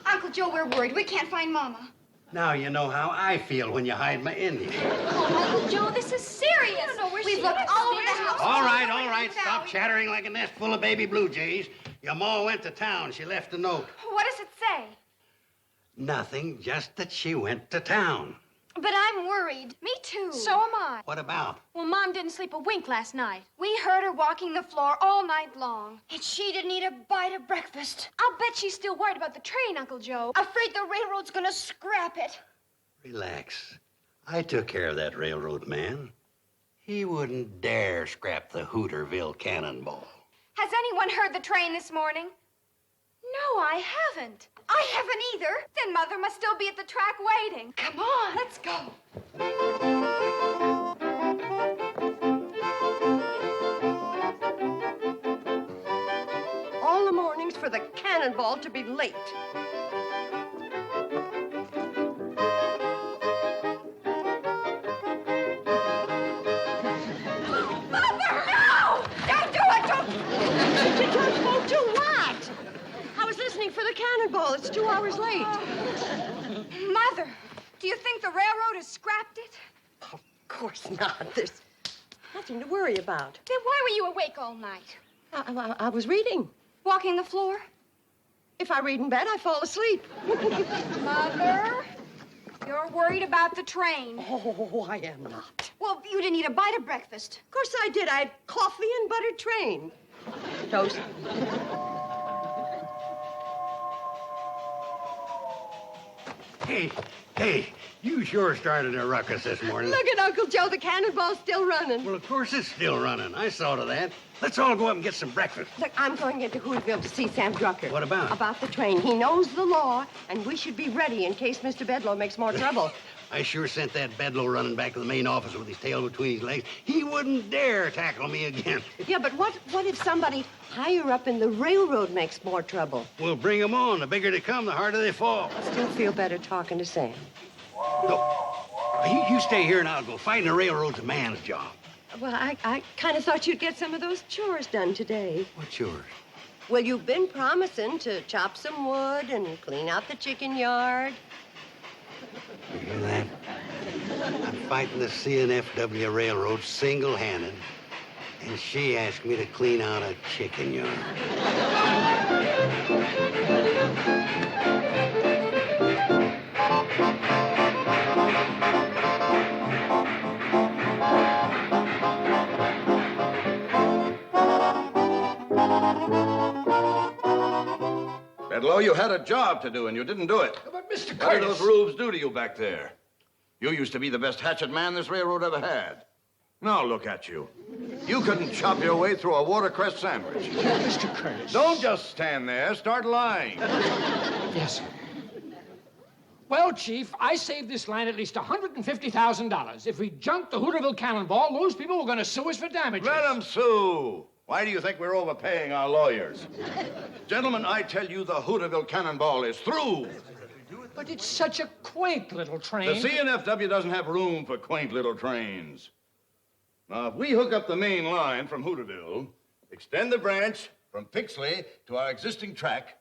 Uncle Joe, we're worried. We can't find Mama. Now you know how I feel when you hide my Indian. Oh, Uncle Joe, this is serious. I don't know where We've looked all over the house. All right. Stop chattering like a nest full of baby blue jays. Your ma went to town. She left a note. What does it say? Nothing, just that she went to town. But I'm worried. Me too. So am I. What about? Well, Mom didn't sleep a wink last night. We heard her walking the floor all night long. And she didn't eat a bite of breakfast. I'll bet she's still worried about the train, Uncle Joe. Afraid the railroad's gonna scrap it. Relax. I took care of that railroad man. He wouldn't dare scrap the Hooterville cannonball. Has anyone heard the train this morning? No, I haven't. I haven't either. Then Mother must still be at the track waiting. Come on, let's go. All the mornings for the cannonball to be late. Mother, no! Don't do it! Don't. Won't do what? I was listening for the cannonball. It's 2 hours late. Mother, do you think the railroad has scrapped it? Of course not. There's nothing to worry about. Then why were you awake all night? I was reading. Walking the floor? If I read in bed, I fall asleep. Mother, you're worried about the train. Oh, I am not. Well, you didn't eat a bite of breakfast. Of course I did. I had coffee and buttered train. Toast. Hey, you sure started a ruckus this morning. Look at Uncle Joe. The cannonball's still running. Well, of course it's still running. I saw to that. Let's all go up and get some breakfast. Look, I'm going into Hooterville to see Sam Drucker. What about? About the train. He knows the law, and we should be ready in case Mr. Bedloe makes more trouble. I sure sent that Bedloe running back to the main office with his tail between his legs. He wouldn't dare tackle me again. Yeah, but what if somebody higher up in the railroad makes more trouble? We'll bring them on. The bigger they come, the harder they fall. I still feel better talking to Sam. You stay here and I'll go. Fighting the railroad's a man's job. Well, I kind of thought you'd get some of those chores done today. What chores? Well, you've been promising to chop some wood and clean out the chicken yard. You hear that? I'm fighting the CNFW Railroad single-handed, and she asked me to clean out a chicken yard. Bedloe, you had a job to do, and you didn't do it. But, Mr. What Curtis... do those rubes do to you back there? You used to be the best hatchet man this railroad ever had. Now look at you. You couldn't chop your way through a watercress sandwich. Mr. Curtis... Don't just stand there. Start lying. Yes, sir. Well, Chief, I saved this line at least $150,000. If we junked the Hooterville Cannonball, those people were going to sue us for damages. Let them sue. Why do you think we're overpaying our lawyers? Gentlemen, I tell you the Hooterville Cannonball is through. But it's such a quaint little train. The CNFW doesn't have room for quaint little trains. Now, if we hook up the main line from Hooterville, extend the branch from Pixley to our existing track,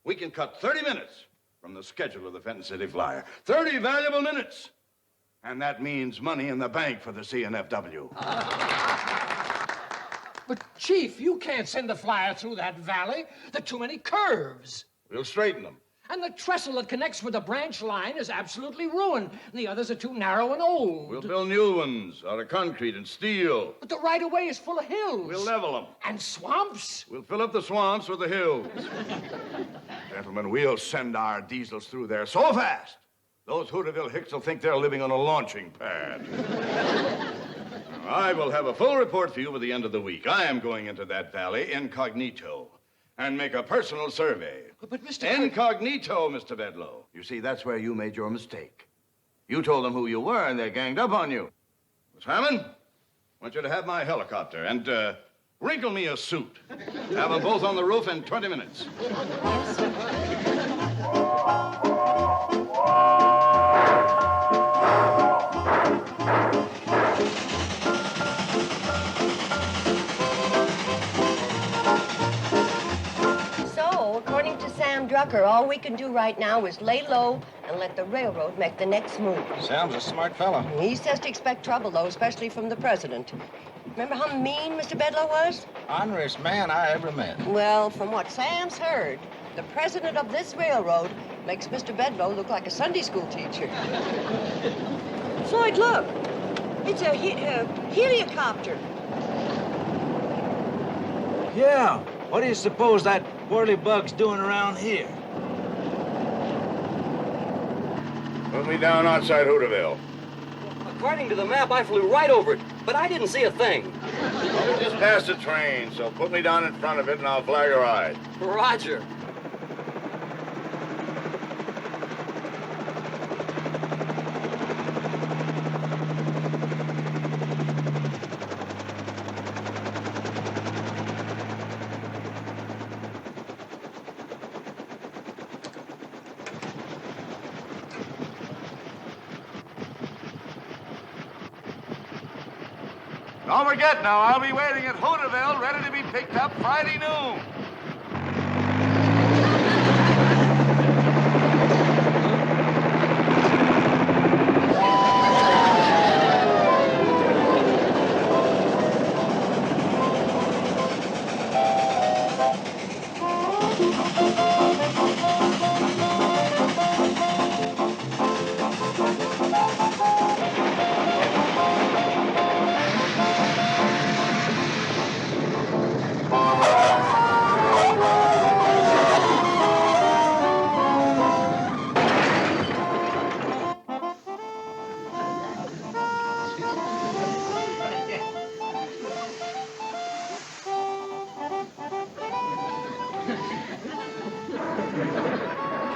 we can cut 30 minutes from the schedule of the Fenton City Flyer. 30 valuable minutes. And that means money in the bank for the CNFW. But, Chief, you can't send the flyer through that valley. There are too many curves. We'll straighten them. And the trestle that connects with the branch line is absolutely ruined. The others are too narrow and old. We'll build new ones out of concrete and steel. But the right-of-way is full of hills. We'll level them. And swamps. We'll fill up the swamps with the hills. Gentlemen, we'll send our diesels through there so fast, those Hooterville hicks will think they're living on a launching pad. Now, I will have a full report for you by the end of the week. I am going into that valley incognito and make a personal survey. But Mr. Incognito, Mr. Bedloe. You see, that's where you made your mistake. You told them who you were, and they ganged up on you. Miss Hammond, I want you to have my helicopter and wrinkle me a suit. Have them both on the roof in 20 minutes. Yes, sir. Drucker, all we can do right now is lay low and let the railroad make the next move. Sam's a smart fellow. He says to expect trouble, though, especially from the president. Remember how mean Mr. Bedloe was? Honorest man I ever met. Well, from what Sam's heard, the president of this railroad makes Mr. Bedloe look like a Sunday school teacher. Floyd, look. It's a helicopter. Yeah. What do you suppose that whirly-bug's doing around here? Put me down outside Hooterville. According to the map, I flew right over it, but I didn't see a thing. Well, we just passed the train, so put me down in front of it and I'll flag a ride. Roger. Don't forget now, I'll be waiting at Hooterville, ready to be picked up Friday noon.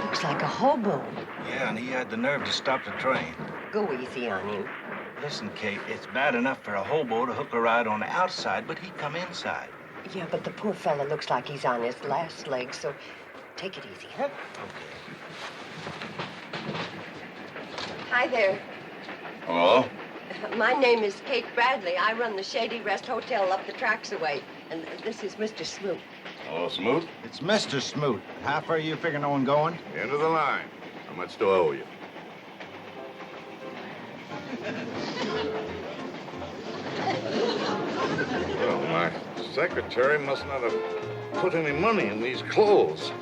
Looks like a hobo. Yeah, and he had the nerve to stop the train. go easy on him. Listen, Kate, it's bad enough for a hobo to hook a ride on the outside, but he'd come inside. Yeah, but the poor fella looks like he's on his last leg, so take it easy, huh? Okay. Hi there. Hello? My name is Kate Bradley. I run the Shady Rest Hotel up the tracks away. And this is Mr. Smoot. Hello, Smoot? It's Mr. Smoot. How far are you figuring on going? End of the line. How much do I owe you? Well, my secretary must not have put any money in these clothes.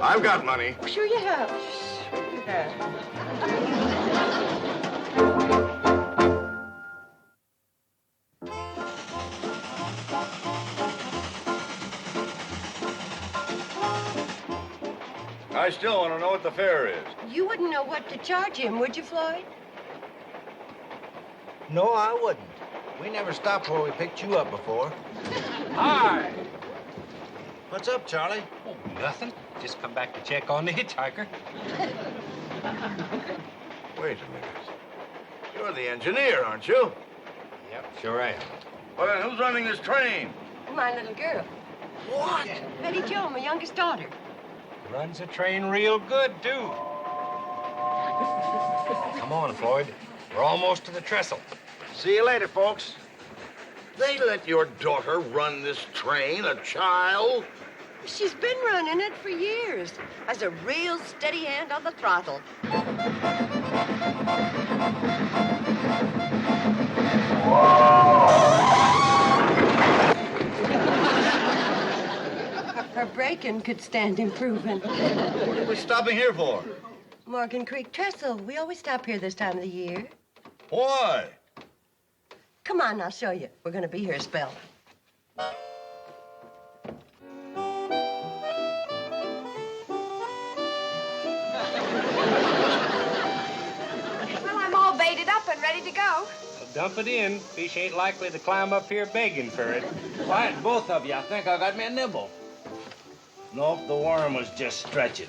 I've got money. Sure you have. Sure you have. I still want to know what the fare is. You wouldn't know what to charge him, would you, Floyd? No, I wouldn't. We never stopped where we picked you up before. Hi. What's up, Charlie? Oh, nothing. Just come back to check on the hitchhiker. Wait a minute. You're the engineer, aren't you? Yep, sure am. Well, then who's running this train? My little girl. What? Betty Jo, my youngest daughter. Runs the train real good, too. Come on, Floyd. We're almost to the trestle. See you later, folks. They let your daughter run this train, a child? She's been running it for years. Has a real steady hand on the throttle. Her braking could stand improving. What are we stopping here for? Morgan Creek Trestle. We always stop here this time of the year. Why? Come on, I'll show you. We're going to be here a spell. Well, I'm all baited up and ready to go. Dump it in. Fish ain't likely to climb up here begging for it. Quiet, both of you. I think I got me a nibble. Nope, the worm was just stretching.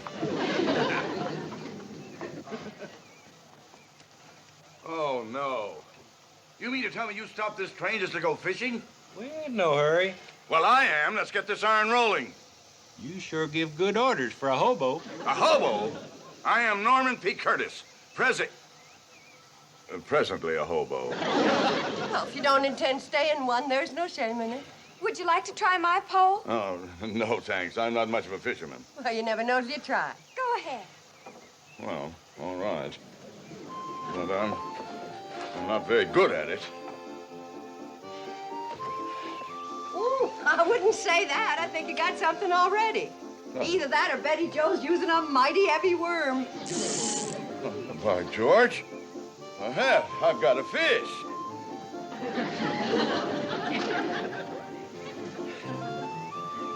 Oh, no. You mean to tell me you stopped this train just to go fishing? We ain't in no hurry. Well, I am. Let's get this iron rolling. You sure give good orders for a hobo. A hobo? I am Norman P. Curtis, presently a hobo. Well, if you don't intend staying one, there's no shame in it. Would you like to try my pole? Oh, no, thanks. I'm not much of a fisherman. Well, you never know till you try. Go ahead. Well, all right. But I'm not very good at it. Ooh, I wouldn't say that. I think you got something already. Either that or Betty Jo's using a mighty heavy worm. By George, I've got a fish.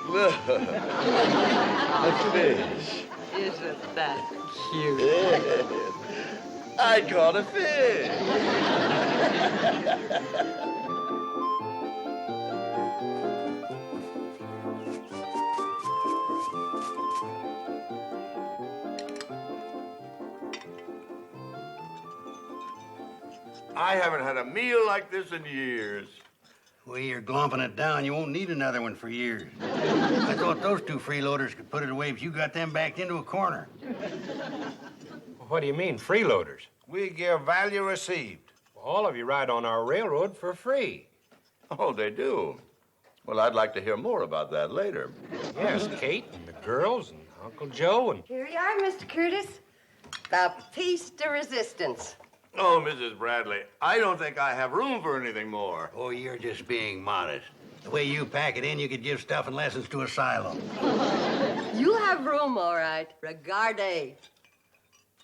Look, a fish. Isn't that cute? Yeah. I caught a fish. I haven't had a meal like this in years. The way you're glomping it down, you won't need another one for years. I thought those two freeloaders could put it away if you got them backed into a corner. What do you mean, freeloaders? We give value received. All of you ride on our railroad for free. Oh, they do? Well, I'd like to hear more about that later. Yes, Kate and the girls and Uncle Joe and... Here you are, Mr. Curtis. The piece de resistance. Oh, Mrs. Bradley, I don't think I have room for anything more. Oh, you're just being modest. The way you pack it in, you could give stuff and lessons to a silo. You'll have room, all right. Regarde.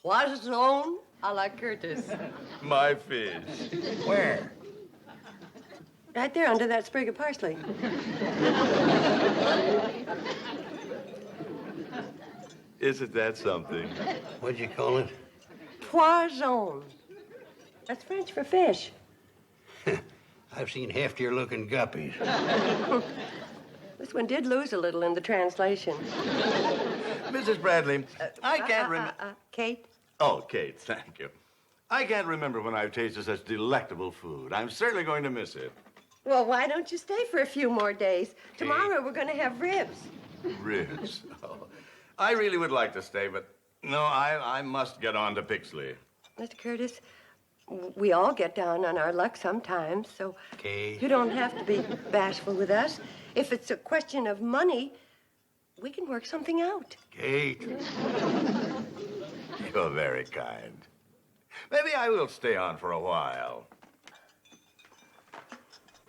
Poisson a la Curtis. My fish. Where? Right there under that sprig of parsley. Isn't that something? What'd you call it? Poisson. That's French for fish. I've seen heftier looking guppies. This one did lose a little in the translation. Mrs. Bradley, I can't remember. Kate, Oh, Kate, thank you. I can't remember when I've tasted such delectable food. I'm certainly going to miss it. Well, why don't you stay for a few more days? Tomorrow we're going to have ribs. Ribs. Oh, I really would like to stay, but no, I must get on to Pixley. Mr. Curtis, we all get down on our luck sometimes, so Kate. you don't have to be bashful with us. If it's a question of money, we can work something out. Kate. You're very kind. Maybe I will stay on for a while.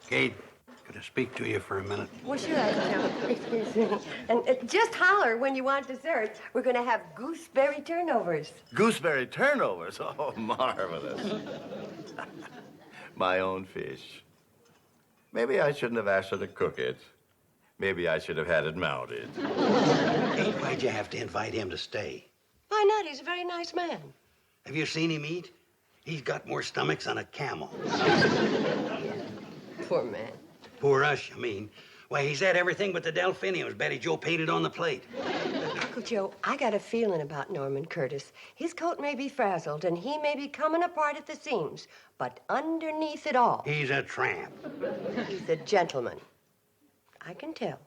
Kate, could I speak to you for a minute? Well, sure, excuse me. And just holler when you want dessert. We're going to have gooseberry turnovers. Gooseberry turnovers? Oh, marvelous. My own fish. Maybe I shouldn't have asked her to cook it. Maybe I should have had it mounted. Kate, why'd you have to invite him to stay? Why not? He's a very nice man. Have you seen him eat? He's got more stomachs than a camel. Poor man. Poor us, you mean. Why, he's had everything but the delphiniums Betty Jo painted on the plate. Uncle Joe, I got a feeling about Norman Curtis. His coat may be frazzled, and he may be coming apart at the seams, but underneath it all... He's a tramp. He's a gentleman. I can tell.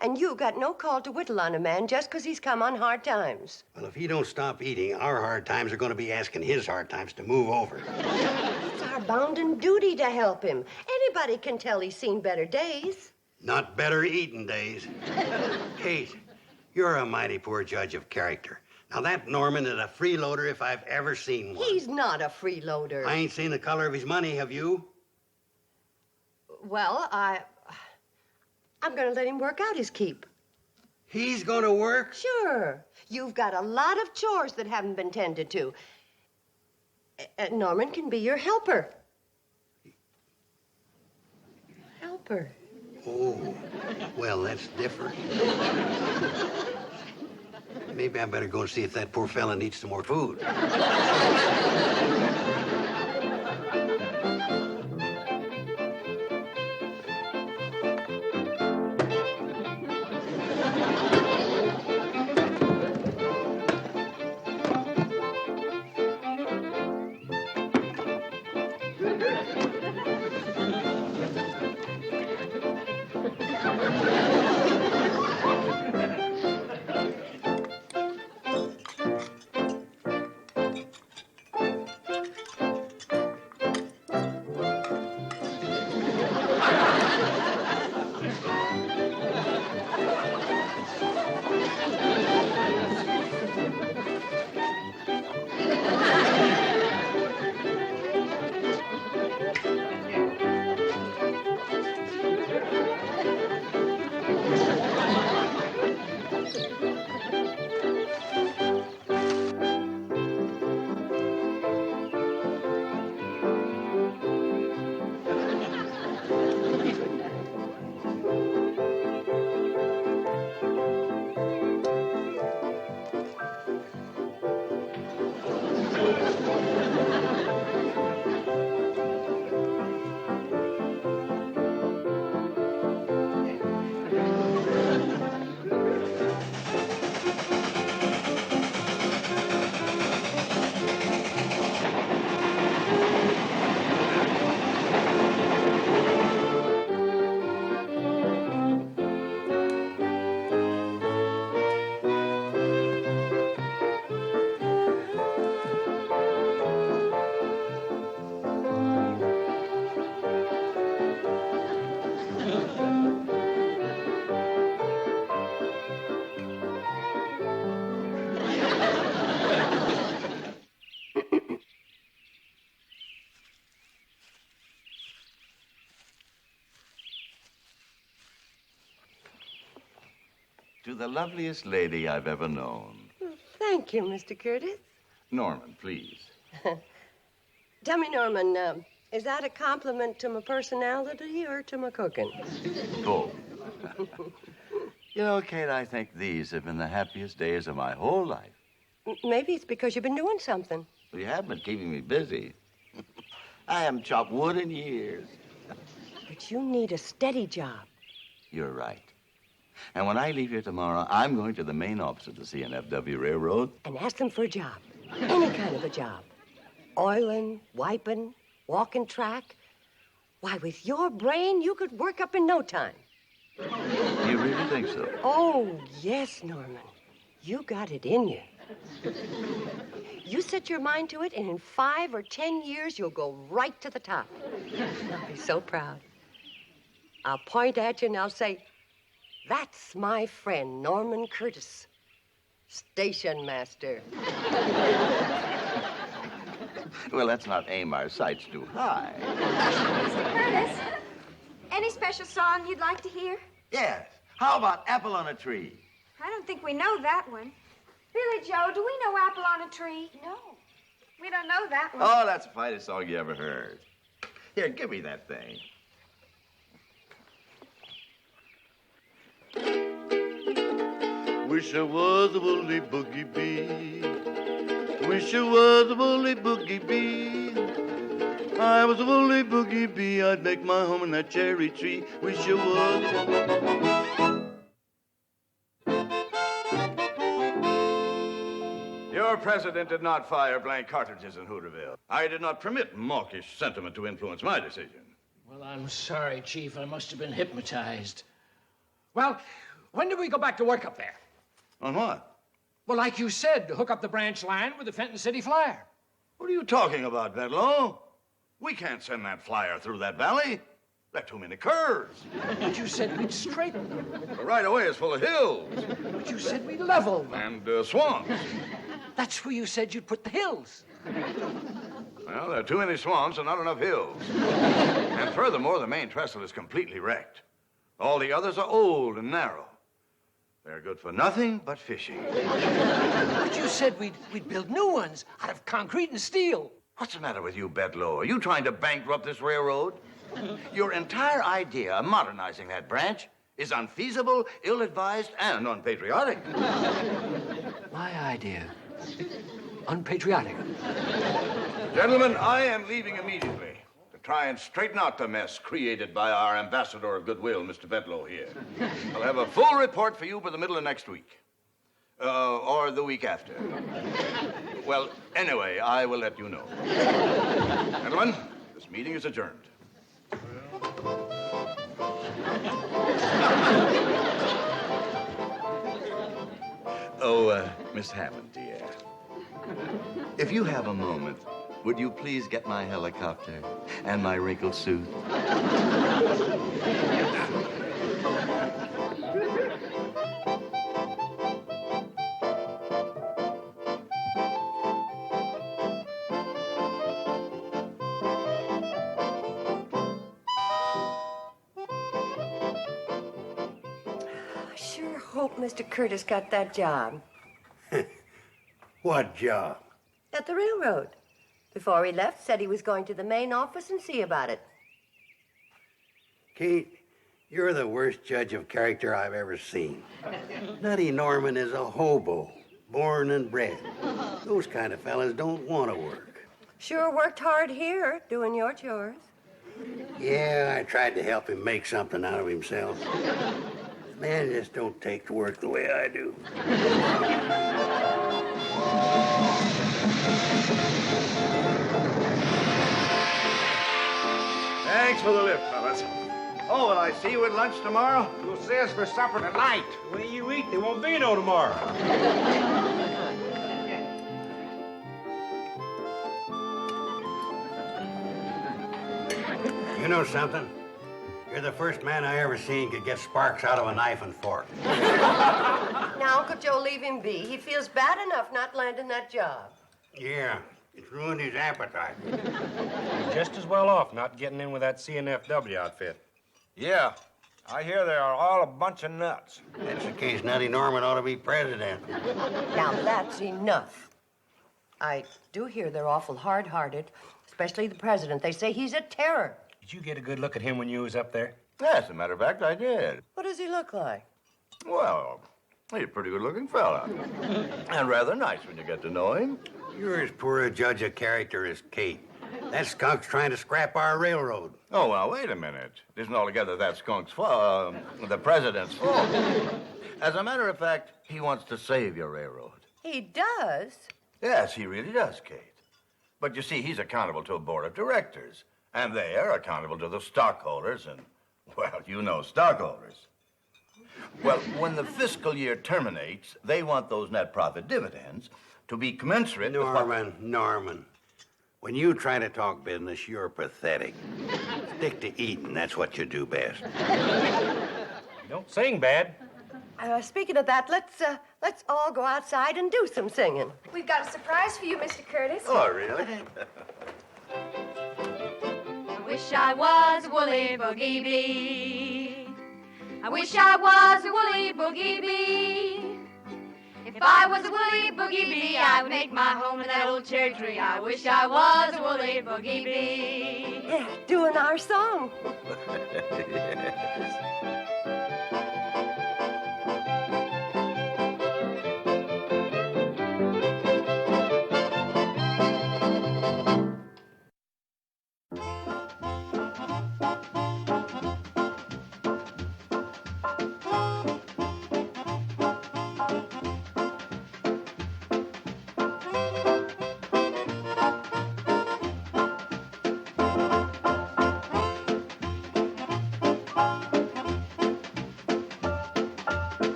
And you got no call to whittle on a man just 'cause he's come on hard times. Well, if he don't stop eating, our hard times are going to be asking his hard times to move over. It's our bounden duty to help him. Anybody can tell he's seen better days. Not better eating days. Kate, you're a mighty poor judge of character. Now, that Norman is a freeloader if I've ever seen one. He's not a freeloader. I ain't seen the color of his money, have you? Well, I'm going to let him work out his keep. He's going to work? Sure. You've got a lot of chores that haven't been tended to. Norman can be your helper. Helper. Oh, well, that's different. Maybe I better go and see if that poor fella needs some more food. To the loveliest lady I've ever known. Thank you, Mr. Curtis. Norman, please. Tell me, Norman, is that a compliment to my personality or to my cooking? Both. You know, Kate, I think these have been the happiest days of my whole life. Maybe it's because you've been doing something. Well, you have been keeping me busy. I haven't chopped wood in years. But you need a steady job. You're right. And when I leave here tomorrow, I'm going to the main office of the CNFW Railroad. And ask them for a job. Any kind of a job. Oiling, wiping, walking track. Why, with your brain, you could work up in no time. You really think so? Oh, yes, Norman. You got it in you. You set your mind to it, and in 5 or 10 years, you'll go right to the top. I'll be so proud. I'll point at you and I'll say, that's my friend, Norman Curtis, station master. Well, let's not aim our sights too high. Mr. Curtis, any special song you'd like to hear? Yes. How about Apple on a Tree? I don't think we know that one. Billy Joe, do we know Apple on a Tree? No. We don't know that one. Oh, that's the finest song you ever heard. Here, give me that thing. Wish I was a woolly boogie bee. Wish I was a woolly boogie bee. I was a woolly boogie bee. I'd make my home in that cherry tree. Wish I was. Your president did not fire blank cartridges in Hooterville. I did not permit mawkish sentiment to influence my decision. Well, I'm sorry, Chief. I must have been hypnotized. Well, when do we go back to work up there? On what? Well, like you said, to hook up the branch line with the Fenton City Flyer. What are you talking about, Bedloe? We can't send that flyer through that valley. There are too many curves. But you said we'd straighten them. The right-of-way is full of hills. But you said we'd level them. And swamps. That's where you said you'd put the hills. Well, there are too many swamps and not enough hills. And furthermore, the main trestle is completely wrecked. All the others are old and narrow. They're good for nothing but fishing. But you said we'd build new ones out of concrete and steel. What's the matter with you, Bedloe? Are you trying to bankrupt this railroad? Your entire idea of modernizing that branch is unfeasible, ill-advised, and unpatriotic. My idea. Unpatriotic. Gentlemen, I am leaving immediately to try and straighten out the mess created by our ambassador of goodwill, Mr. Bedloe here. I'll have a full report for you by the middle of next week. Or the week after. Well, anyway, I will let you know. Gentlemen, this meeting is adjourned. Oh, Miss Hammond, dear. If you have a moment, would you please get my helicopter and my wrinkled suit? I sure hope Mr. Curtis got that job. What job? At the railroad. Before he left, said he was going to the main office and see about it. Kate, you're the worst judge of character I've ever seen. Nutty Norman is a hobo, born and bred. Those kind of fellas don't want to work. Sure worked hard here, doing your chores. Yeah, I tried to help him make something out of himself. The man just don't take to work the way I do. Thanks for the lift, fellas. Oh, will I see you at lunch tomorrow? You'll see us for supper tonight. The way you eat, there won't be no tomorrow. You know something? You're the first man I ever seen could get sparks out of a knife and fork. Now, Uncle Joe, leave him be. He feels bad enough not landing that job. Yeah, it's ruined his appetite. Just as well off not getting in with that CNFW outfit. Yeah, I hear they are all a bunch of nuts. That's the case. Nutty Norman ought to be president. Now, that's enough. I do hear they're awful hard-hearted, especially the president. They say he's a terror. Did you get a good look at him when you was up there? As a matter of fact, I did. What does he look like? Well, he's a pretty good-looking fella. And rather nice when you get to know him. You're as poor a judge of character as Kate. That skunk's trying to scrap our railroad. Oh, well, wait a minute. It isn't altogether that skunk's fault, the president's fault. As a matter of fact, he wants to save your railroad. He does? Yes, he really does, Kate. But you see, he's accountable to a board of directors, and they are accountable to the stockholders, and, well, you know stockholders. Well, when the fiscal year terminates, they want those net profit dividends to be commensurate with Norman. When you try to talk business, you're pathetic. Stick to eating. That's what you do best. You don't sing bad. Speaking of that, let's all go outside and do some singing. We've got a surprise for you, Mr. Curtis. Oh, really? I wish I was a woolly boogie bee. I wish I was a woolly boogie bee. If I was a woolly boogie bee, I'd make my home in that old cherry tree. I wish I was a woolly boogie bee. Yeah, doing our song.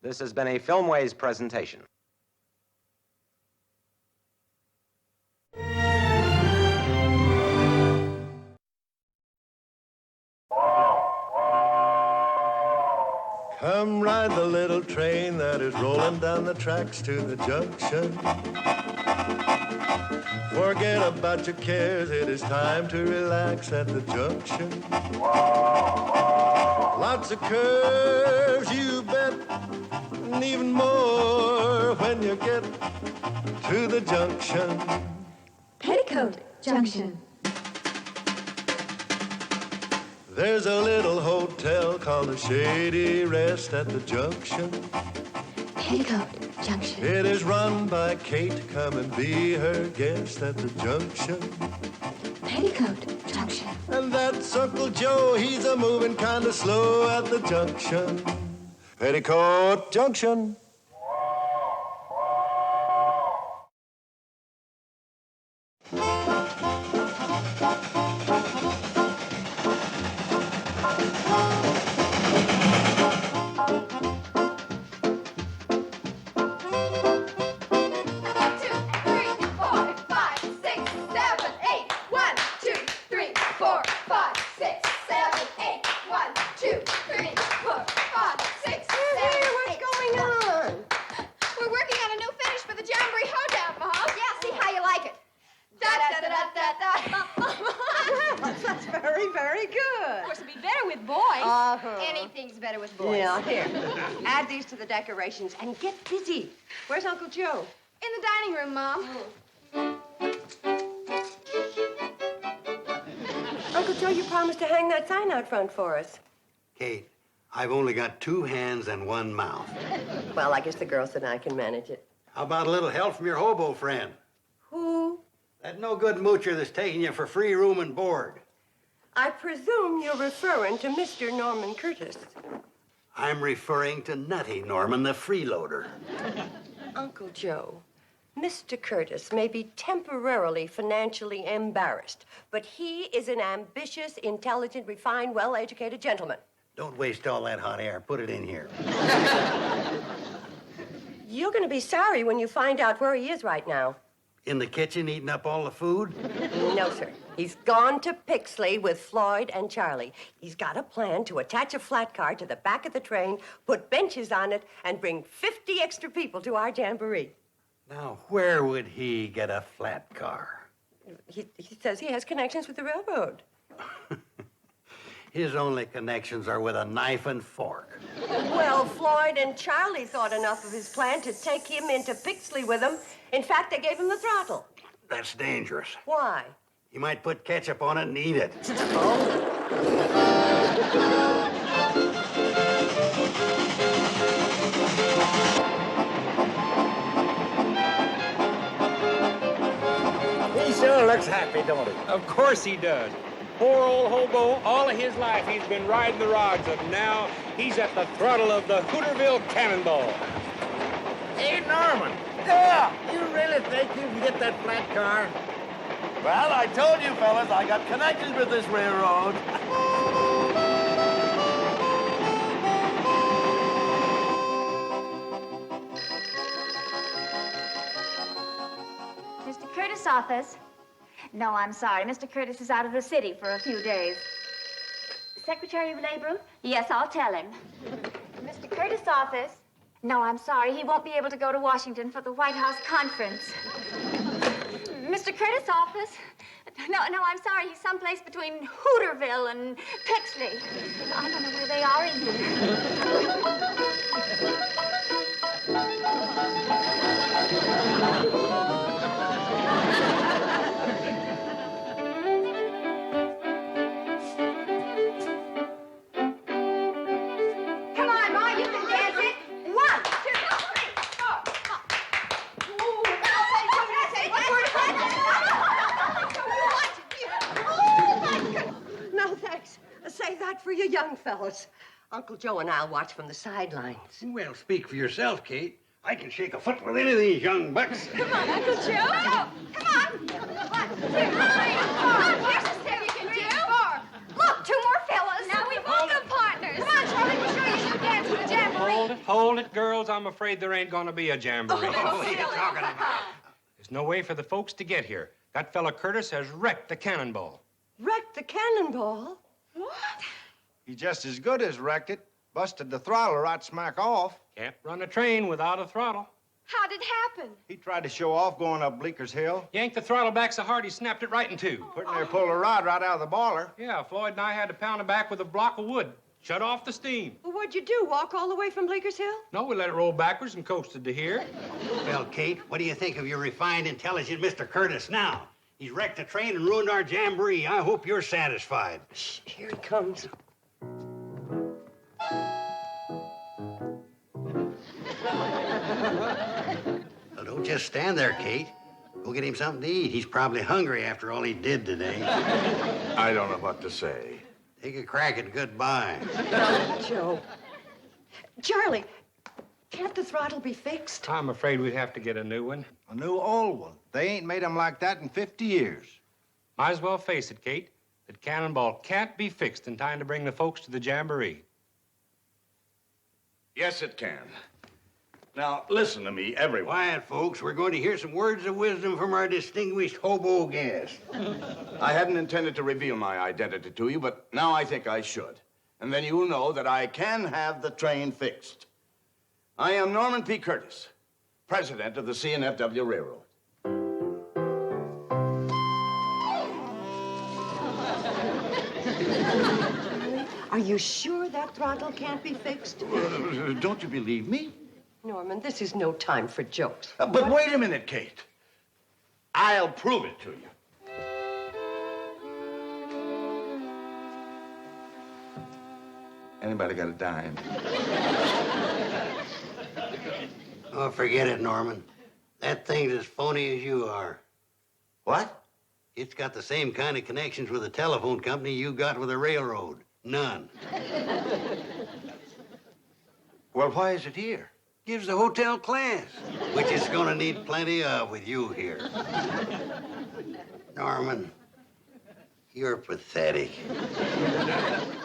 This has been a Filmways presentation. Come ride the little train that is rolling down the tracks to the junction. Forget about your cares, it is time to relax at the junction. Lots of curves, you bet, and even more when you get to the junction. Peoticoat Junction. There's a little hotel called the Shady Rest at the junction. Peoticoat Junction. It is run by Kate. Come and be her guest at the junction. Peoticoat Junction. And that's Uncle Joe. He's a moving kind of slow at the junction. Peoticoat Junction. Anything's better with boys. Yeah, here. Add these to the decorations and get busy. Where's Uncle Joe? In the dining room, Mom. Uncle Joe, you promised to hang that sign out front for us. Kate, I've only got 2 hands and 1 mouth. Well, I guess the girls and I can manage it. How about a little help from your hobo friend? Who? That no-good moocher that's taking you for free room and board. I presume you're referring to Mr. Norman Curtis. I'm referring to Nutty Norman, the freeloader. Uncle Joe, Mr. Curtis may be temporarily financially embarrassed, but he is an ambitious, intelligent, refined, well-educated gentleman. Don't waste all that hot air. Put it in here. You're going to be sorry when you find out where he is right now. In the kitchen eating up all the food? No, sir. He's gone to Pixley with Floyd and Charlie. He's got a plan to attach a flat car to the back of the train, put benches on it, and bring 50 extra people to our jamboree. Now, where would he get a flat car? He says he has connections with the railroad. His only connections are with a knife and fork. Well, Floyd and Charlie thought enough of his plan to take him into Pixley with them. In fact, they gave him the throttle. That's dangerous. Why? You might put ketchup on it and eat it. looks happy, don't he? Of course he does. Poor old hobo, all of his life he's been riding the rods, and now he's at the throttle of the Hooterville Cannonball. Hey, Norman. Yeah. You really think you can get that flat car? Well, I told you, fellas, I got connections with this railroad. Mr. Curtis' office. No, I'm sorry. Mr. Curtis is out of the city for a few days. Secretary of Labor? Yes, I'll tell him. Mr. Curtis' office? No, I'm sorry. He won't be able to go to Washington for the White House conference. Mr. Curtis' office? No, I'm sorry. He's someplace between Hooterville and Pixley. I don't know where they are Come on, Ma, you can dance it. 1, 2, 3, 4. No, thanks. Save that for you young fellas. Uncle Joe and I'll watch from the sidelines. Well, speak for yourself, Kate. I can shake a foot with any of these young bucks. Come on, Uncle Joe. Come on. 1, 2, 3, 4. Here's a step you can do. 4. Look, 2 more fellas. Now we've all got partners. Come on, Charlie, we'll show you some dance with the jamboree. Hold it, girls. I'm afraid there ain't gonna be a jamboree. What are you talking about? There's no way for the folks to get here. That fella Curtis has wrecked the cannonball. Wrecked the cannonball? What? He just as good as wrecked it. Busted the throttle right smack off. Can't run a train without a throttle. How'd it happen? He tried to show off going up Bleeker's Hill. Yanked the throttle back so hard he snapped it right in two. Putting there pulled a rod right out of the baller. Yeah, Floyd and I had to pound it back with a block of wood. Shut off the steam. Well, what'd you do, walk all the way from Bleeker's Hill? No, we let it roll backwards and coasted to here. Well, Kate, what do you think of your refined, intelligent Mr. Curtis now? He's wrecked the train and ruined our jamboree. I hope you're satisfied. Shh, here he comes. Well, don't just stand there, Kate. Go get him something to eat. He's probably hungry after all he did today. I don't know what to say. Take a crack at goodbye. Joe. Charlie, can't the throttle be fixed? I'm afraid we'd have to get a new one. A new old one. They ain't made 'em like that in 50 years. Might as well face it, Kate. That cannonball can't be fixed in time to bring the folks to the jamboree. Yes, it can. Now, listen to me, everyone. Quiet, folks. We're going to hear some words of wisdom from our distinguished hobo guest. I hadn't intended to reveal my identity to you, but now I think I should. And then you'll know that I can have the train fixed. I am Norman P. Curtis, president of the C&FW Railroad. Are you sure that throttle can't be fixed? Don't you believe me? Norman, this is no time for jokes. But wait a minute, Kate. I'll prove it to you. Anybody got a dime? Oh, forget it, Norman. That thing's as phony as you are. What? It's got the same kind of connections with the telephone company you got with the railroad. None. Well, why is it here? Gives the hotel class, which it's gonna need plenty of with you here. Norman, you're pathetic.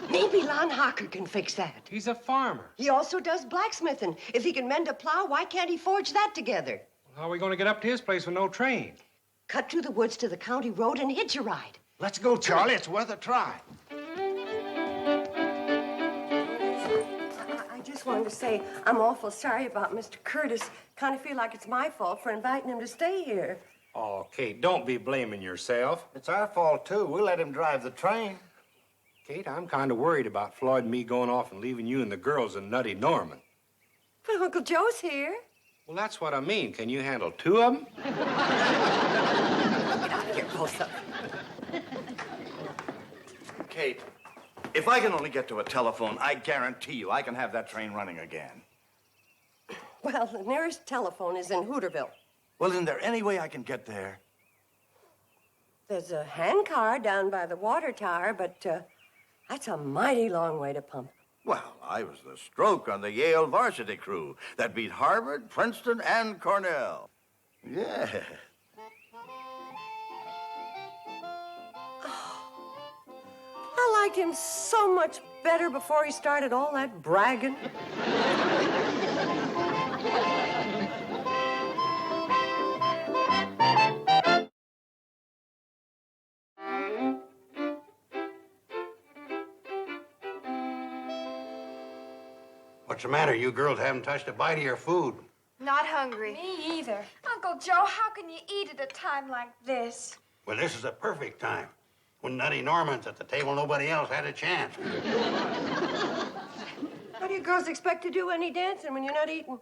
Maybe Lon Hocker can fix that. He's a farmer. He also does blacksmithing. If he can mend a plow, why can't he forge that together? How are we going to get up to his place with no train? Cut through the woods to the county road and hitch a ride. Let's go, Charlie. It's worth a try. I just wanted to say I'm awful sorry about Mr. Curtis. Kind of feel like it's my fault for inviting him to stay here. Oh, Kate, don't be blaming yourself. It's our fault, too. We let him drive the train. Kate, I'm kind of worried about Floyd and me going off and leaving you and the girls and Nutty Norman. But Uncle Joe's here. Well, that's what I mean. Can you handle 2 of them? Get out of here, both of them. Kate, if I can only get to a telephone, I guarantee you I can have that train running again. Well, the nearest telephone is in Hooterville. Well, isn't there any way I can get there? There's a handcar down by the water tower, but that's a mighty long way to pump. Well, I was the stroke on the Yale varsity crew that beat Harvard, Princeton, and Cornell. Yeah. I liked him so much better before he started all that bragging. What's the matter? You girls haven't touched a bite of your food. Not hungry. Me either. Uncle Joe, how can you eat at a time like this? Well, this is a perfect time. When Nutty Norman's at the table, nobody else had a chance. How do you girls expect to do any dancing when you're not eating?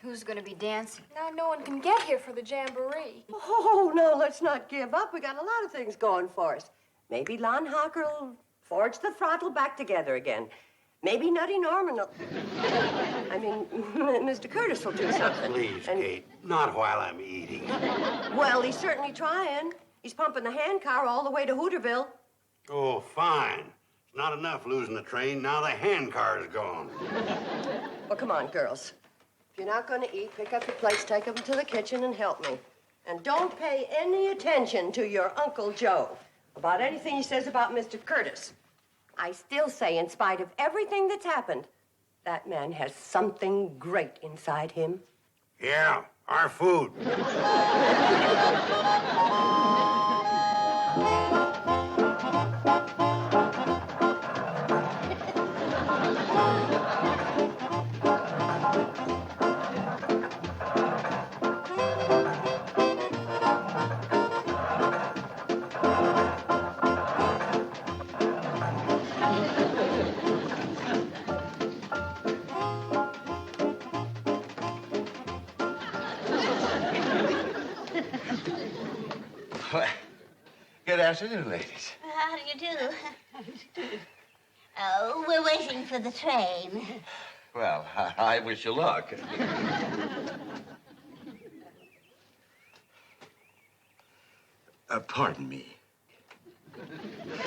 Who's going to be dancing? Now no one can get here for the jamboree. Oh, no, let's not give up. We got a lot of things going for us. Maybe Lon Hawker will forge the throttle back together again. Maybe Nutty Norman will... Mr. Curtis will do something. Please, Kate, not while I'm eating. Well, he's certainly trying. He's pumping the handcar all the way to Hooterville. Oh, fine. It's not enough losing the train. Now the handcar's gone. Well, come on, girls. If you're not going to eat, pick up your plates, take them to the kitchen, and help me. And don't pay any attention to your Uncle Joe about anything he says about Mr. Curtis. I still say, in spite of everything that's happened, that man has something great inside him. Yeah, our food. Good afternoon, ladies. How do you do? Oh, we're waiting for the train. Well, I wish you luck. Pardon me.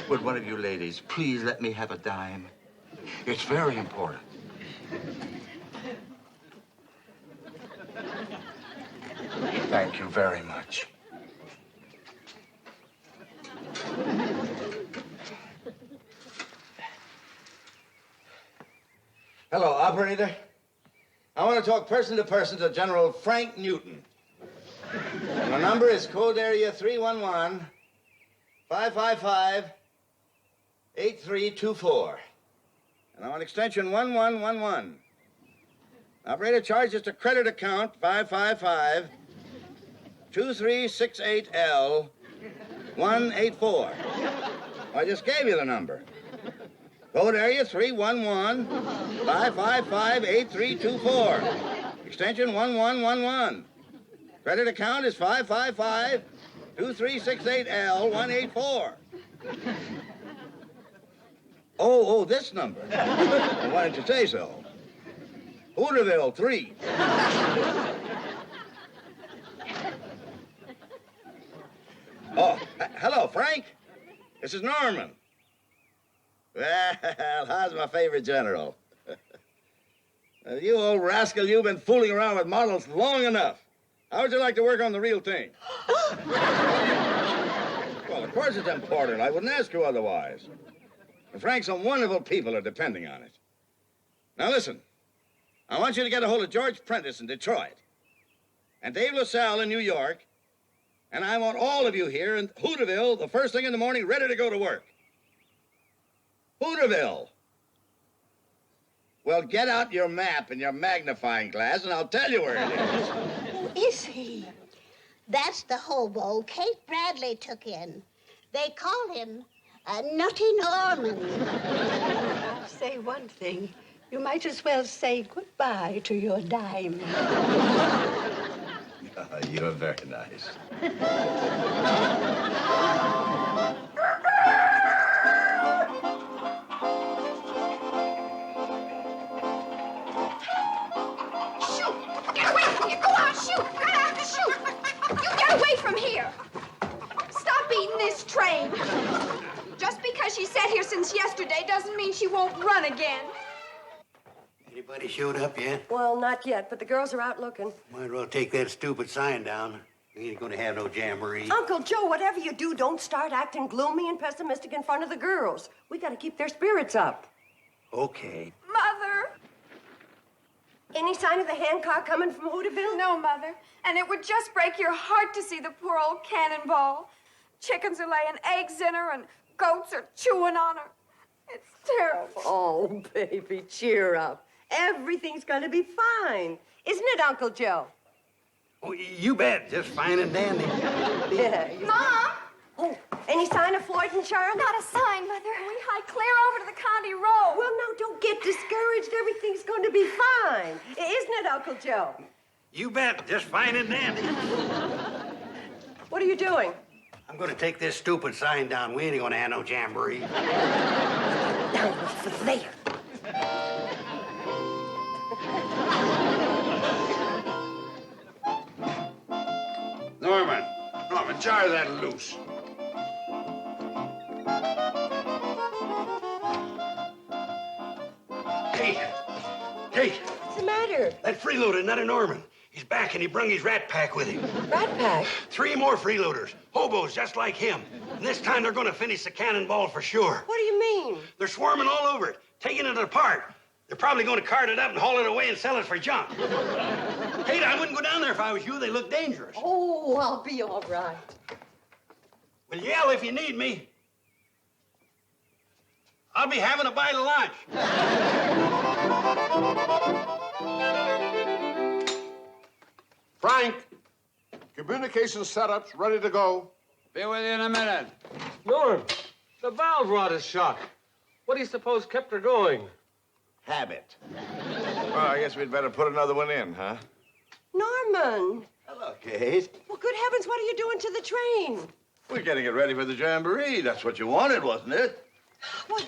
Would one of you ladies please let me have a dime? It's very important. Thank you very much. Hello, operator. I want to talk person to person to General Frank Newton. My number is code area 311-555-8324. And I want extension 1111. Operator, charge just a credit account 555-2368L-184. I just gave you the number. Code area 311-555-8324. Extension 1111. Credit account is 555-2368L-184. Oh, this number. Well, why didn't you say so? Hooterville 3. Oh, hello, Frank. This is Norman. Well, how's my favorite general? You old rascal, you've been fooling around with models long enough. How would you like to work on the real thing? Well, of course it's important. I wouldn't ask you otherwise. And Frank, some wonderful people are depending on it. Now, listen. I want you to get a hold of George Prentice in Detroit and Dave LaSalle in New York, and I want all of you here in Hooterville the first thing in the morning ready to go to work. Hooterville. Well, get out your map and your magnifying glass, and I'll tell you where it is. Who is he? That's the hobo Kate Bradley took in. They call him Nutty Norman. I'll say one thing. You might as well say goodbye to your dime. You're very nice. Shoot! Get away from here! Stop beating this train. Just because she sat here since yesterday doesn't mean she won't run again. Anybody showed up yet? Well, not yet, but the girls are out looking. Might as well take that stupid sign down. We ain't gonna have no jamboree. Uncle Joe, whatever you do, don't start acting gloomy and pessimistic in front of the girls. We gotta keep their spirits up. Okay. Mother! Any sign of the handcar coming from Hooterville? No, Mother. And it would just break your heart to see the poor old cannonball. Chickens are laying eggs in her and goats are chewing on her. It's terrible. Oh, baby, cheer up. Everything's gonna be fine. Isn't it, Uncle Joe? Oh, you bet. Just fine and dandy. Yeah. Mom! Oh, any sign of Floyd and Charlie? Not a sign, Mother. We hiked clear over to the county road. Well, now, don't get discouraged. Everything's going to be fine. Isn't it, Uncle Joe? You bet. Just fine and dandy. What are you doing? I'm gonna take this stupid sign down. We ain't gonna have no jamboree. Now, for there. Norman, jar that loose. Kate. What's the matter? That freeloader, not a Norman. He's back and he brung his rat pack with him. Rat pack? 3 more freeloaders, hobos just like him. And this time they're gonna finish the cannonball for sure. What do you mean? They're swarming all over it, taking it apart. They're probably gonna cart it up and haul it away and sell it for junk. Kate, I wouldn't go down there if I was you. They look dangerous. Oh, I'll be all right. Well, yell if you need me. I'll be having a bite of lunch. Frank, communication setups ready to go. Be with you in a minute. Norm, the valve rod is shot. What do you suppose kept her going? Habit. Well, I guess we'd better put another one in, huh? Norman. Hello, Kate. Well, good heavens, what are you doing to the train? We're getting it ready for the jamboree. That's what you wanted, wasn't it? Well,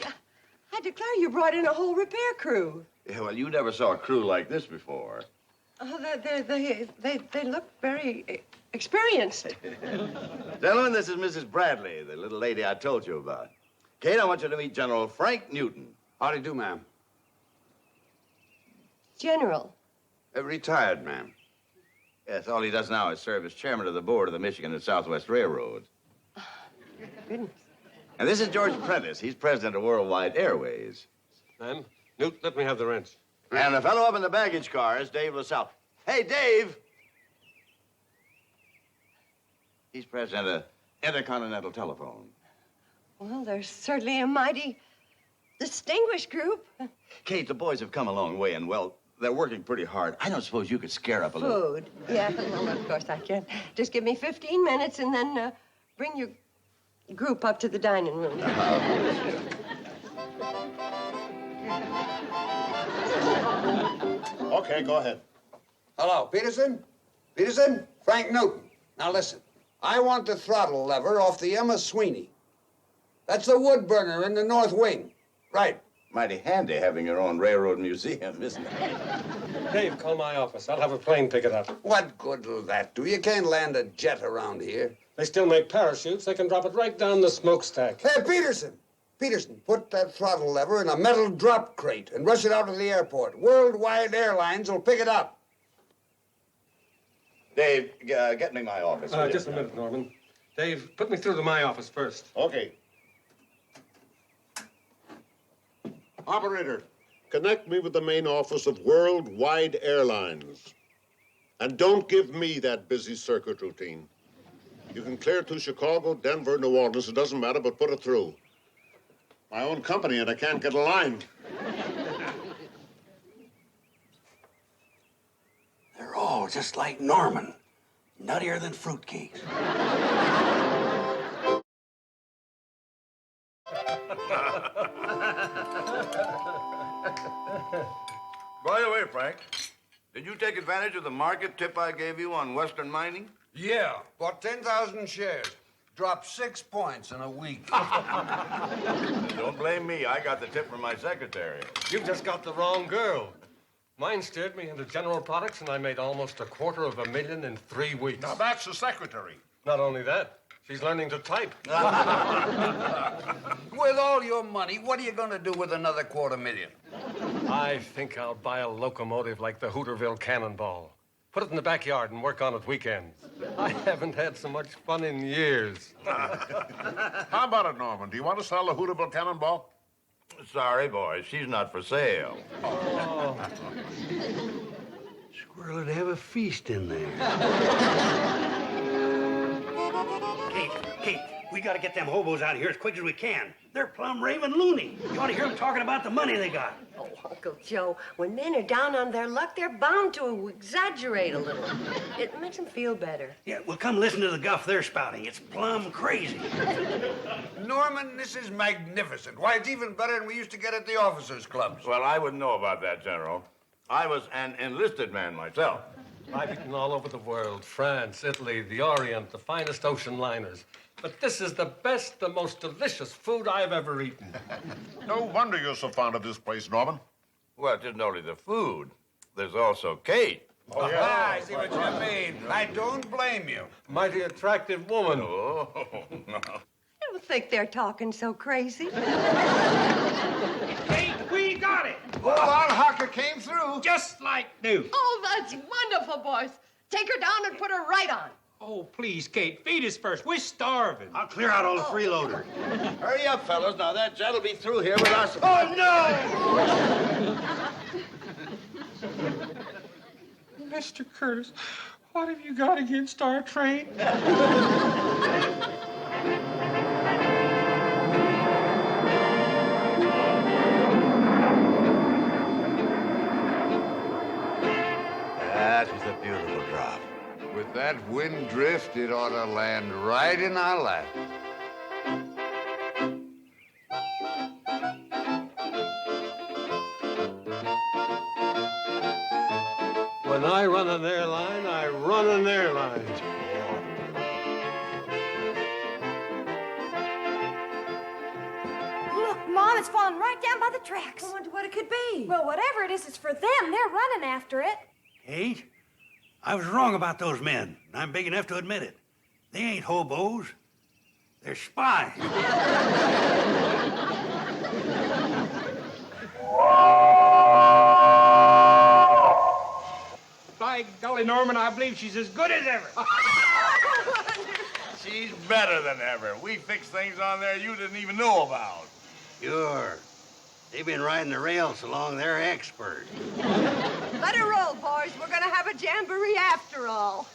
I declare you brought in a whole repair crew. Yeah, well, you never saw a crew like this before. Oh, they look very experienced. Gentlemen, this is Mrs. Bradley, the little lady I told you about. Kate, I want you to meet General Frank Newton. How do you do, ma'am? General. Retired, ma'am. Yes, all he does now is serve as chairman of the board of the Michigan and Southwest Railroad. Goodness. And this is George Prentice. He's president of Worldwide Airways. Then, Newt, let me have the wrench. And the fellow up in the baggage car is Dave LaSalle. Hey, Dave! He's president of Intercontinental Telephone. Well, they're certainly a mighty distinguished group. Kate, the boys have come a long way, and, well, they're working pretty hard. I don't suppose you could scare up a little. Food. Yeah, well, of course I can. Just give me 15 minutes and then bring your group up to the dining room. Okay, go ahead. Hello, Peterson? Peterson? Frank Newton. Now listen, I want the throttle lever off the Emma Sweeney. That's the wood burner in the north wing. Right. Mighty handy having your own railroad museum, isn't it? Dave, call my office. I'll have a plane pick it up. What good will that do? You can't land a jet around here. They still make parachutes. They can drop it right down the smokestack. Hey, Peterson! Peterson, put that throttle lever in a metal drop crate and rush it out to the airport. Worldwide Airlines will pick it up. Dave, get me my office. Just a minute, Norman. Dave, put me through to my office first. Okay. Operator, connect me with the main office of Worldwide Airlines. And don't give me that busy circuit routine. You can clear to Chicago, Denver, New Orleans. It doesn't matter, but put it through. My own company, and I can't get a line. They're all just like Norman. Nuttier than fruitcakes. By the way, Frank, did you take advantage of the market tip I gave you on Western mining? Yeah, bought 10,000 shares. Dropped 6 points in a week. Don't blame me. I got the tip from my secretary. You've just got the wrong girl. Mine steered me into General Products, and I made almost $250,000 in 3 weeks. Now, that's the secretary. Not only that, She's learning to type. With all your money, what are you going to do with another $250,000? I think I'll buy a locomotive like the Hooterville Cannonball. Put it in the backyard and work on it weekends. I haven't had so much fun in years. How about it, Norman? Do you want to sell the Hooterville Cannonball? Sorry, boys, she's not for sale. Oh. Squirrel would have a feast in there. Kate, we gotta get them hobos out of here as quick as we can. They're plumb raving loony. You ought to hear them talking about the money they got. Oh, Uncle Joe, when men are down on their luck, they're bound to exaggerate a little. It makes them feel better. Yeah, well, come listen to the guff they're spouting. It's plumb crazy. Norman, this is magnificent. Why, it's even better than we used to get at the officers' clubs. Well, I wouldn't know about that, General. I was an enlisted man myself. I've eaten all over the world, France, Italy, the Orient, the finest ocean liners. But this is the best, the most delicious food I've ever eaten. No wonder you're so fond of this place, Norman. Well, it isn't only the food. There's also Kate. Oh, yeah. I see what you mean. I don't blame you. Mighty attractive woman. Oh, no. I don't think they're talking so crazy. Kate, we got it. Hold on, Hocker came through. Just like new. Oh, that's wonderful, boys. Take her down and put her right on. Oh, please, Kate, feed us first. We're starving. I'll clear out all the freeloaders. Hurry up, fellas. Now, that jet'll be through here with us. Oh, no! Mr. Curtis, what have you got against our train? That was a beautiful drop. With that wind drift, it ought to land right in our lap. When I run an airline, I run an airline. Look, Mom, it's falling right down by the tracks. I wonder what it could be. Well, whatever it is, it's for them. They're running after it. Kate, I was wrong about those men. I'm big enough to admit it. They ain't hobos. They're spies. By golly, Norman, I believe she's as good as ever. She's better than ever. We fixed things on there you didn't even know about. Sure. They've been riding the rails so long, they're expert. Let her roll, boys. We're going to have a jamboree after all.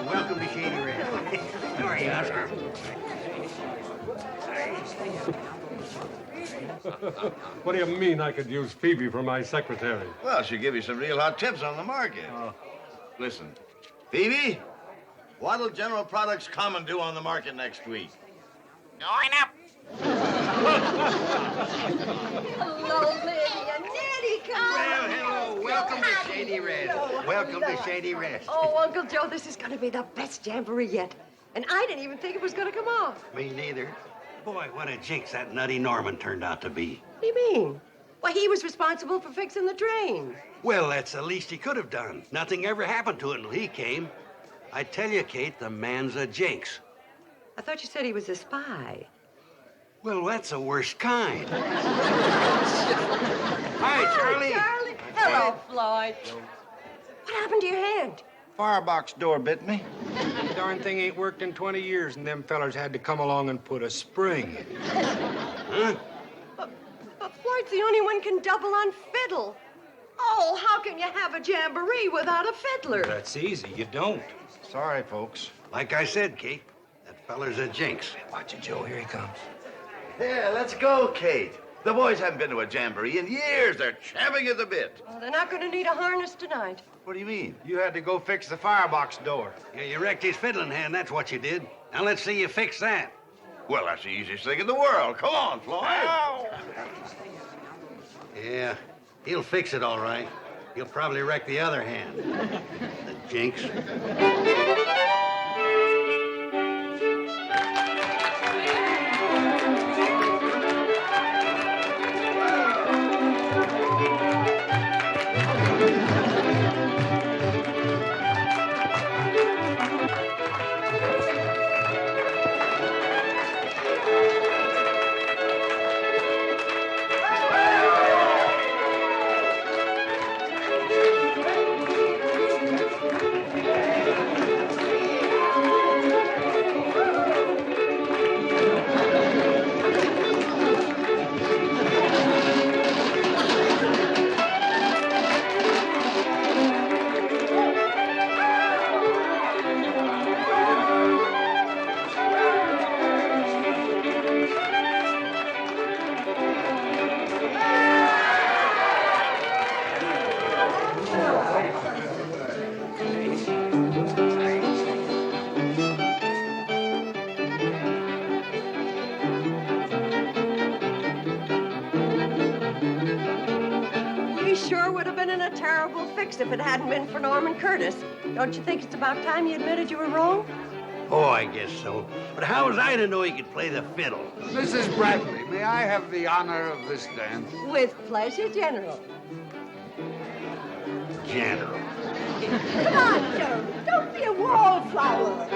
Welcome to Shady Rest. How are you, Oscar? What do you mean I could use Phoebe for my secretary? Well, she'll give you some real hot tips on the market. Listen, Phoebe, what'll General Products come and do on the market next week? Going up. Hello, Lydia. Nettie, come on. Well, hello. Welcome to Shady Rest. Welcome to Shady Rest. Oh, Uncle Joe, this is going to be the best jamboree yet. And I didn't even think it was going to come off. Me neither. Boy, what a jinx that nutty Norman turned out to be. What do you mean? Why, he was responsible for fixing the train. Well, that's the least he could have done. Nothing ever happened to it until he came. I tell you, Kate, the man's a jinx. I thought you said he was a spy. Well, that's the worst kind. Hi, Charlie. Charlie. Hello, Floyd. What happened to your hand? Firebox door bit me. The darn thing ain't worked in 20 years, and them fellers had to come along and put a spring. Huh? But Floyd's the only one can double on fiddle. Oh, how can you have a jamboree without a fiddler? That's easy. You don't. Sorry, folks. Like I said, Kate, that feller's a jinx. Watch it, Joe. Here he comes. Yeah, let's go, Kate. The boys haven't been to a jamboree in years. They're champing at the bit. Well, they're not going to need a harness tonight. What do you mean? You had to go fix the firebox door. Yeah, you wrecked his fiddling hand, that's what you did. Now let's see you fix that. Well, that's the easiest thing in the world. Come on, Floyd. Ow. Yeah, he'll fix it all right. He'll probably wreck the other hand. The jinx. If it hadn't been for Norman Curtis. Don't you think it's about time you admitted you were wrong? Oh, I guess so. But how was I to know he could play the fiddle? Mrs. Bradley, may I have the honor of this dance? With pleasure, General. General. Come on, Joe. Don't be a wallflower.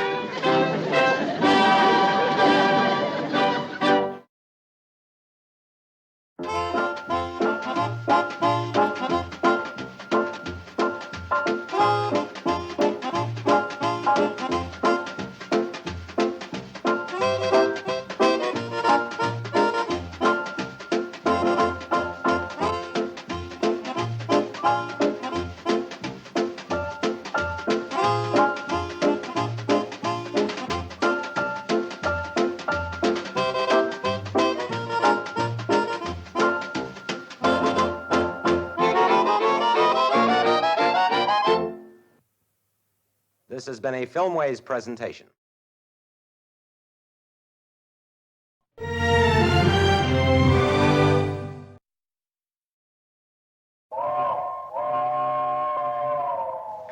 This has been a Filmways presentation.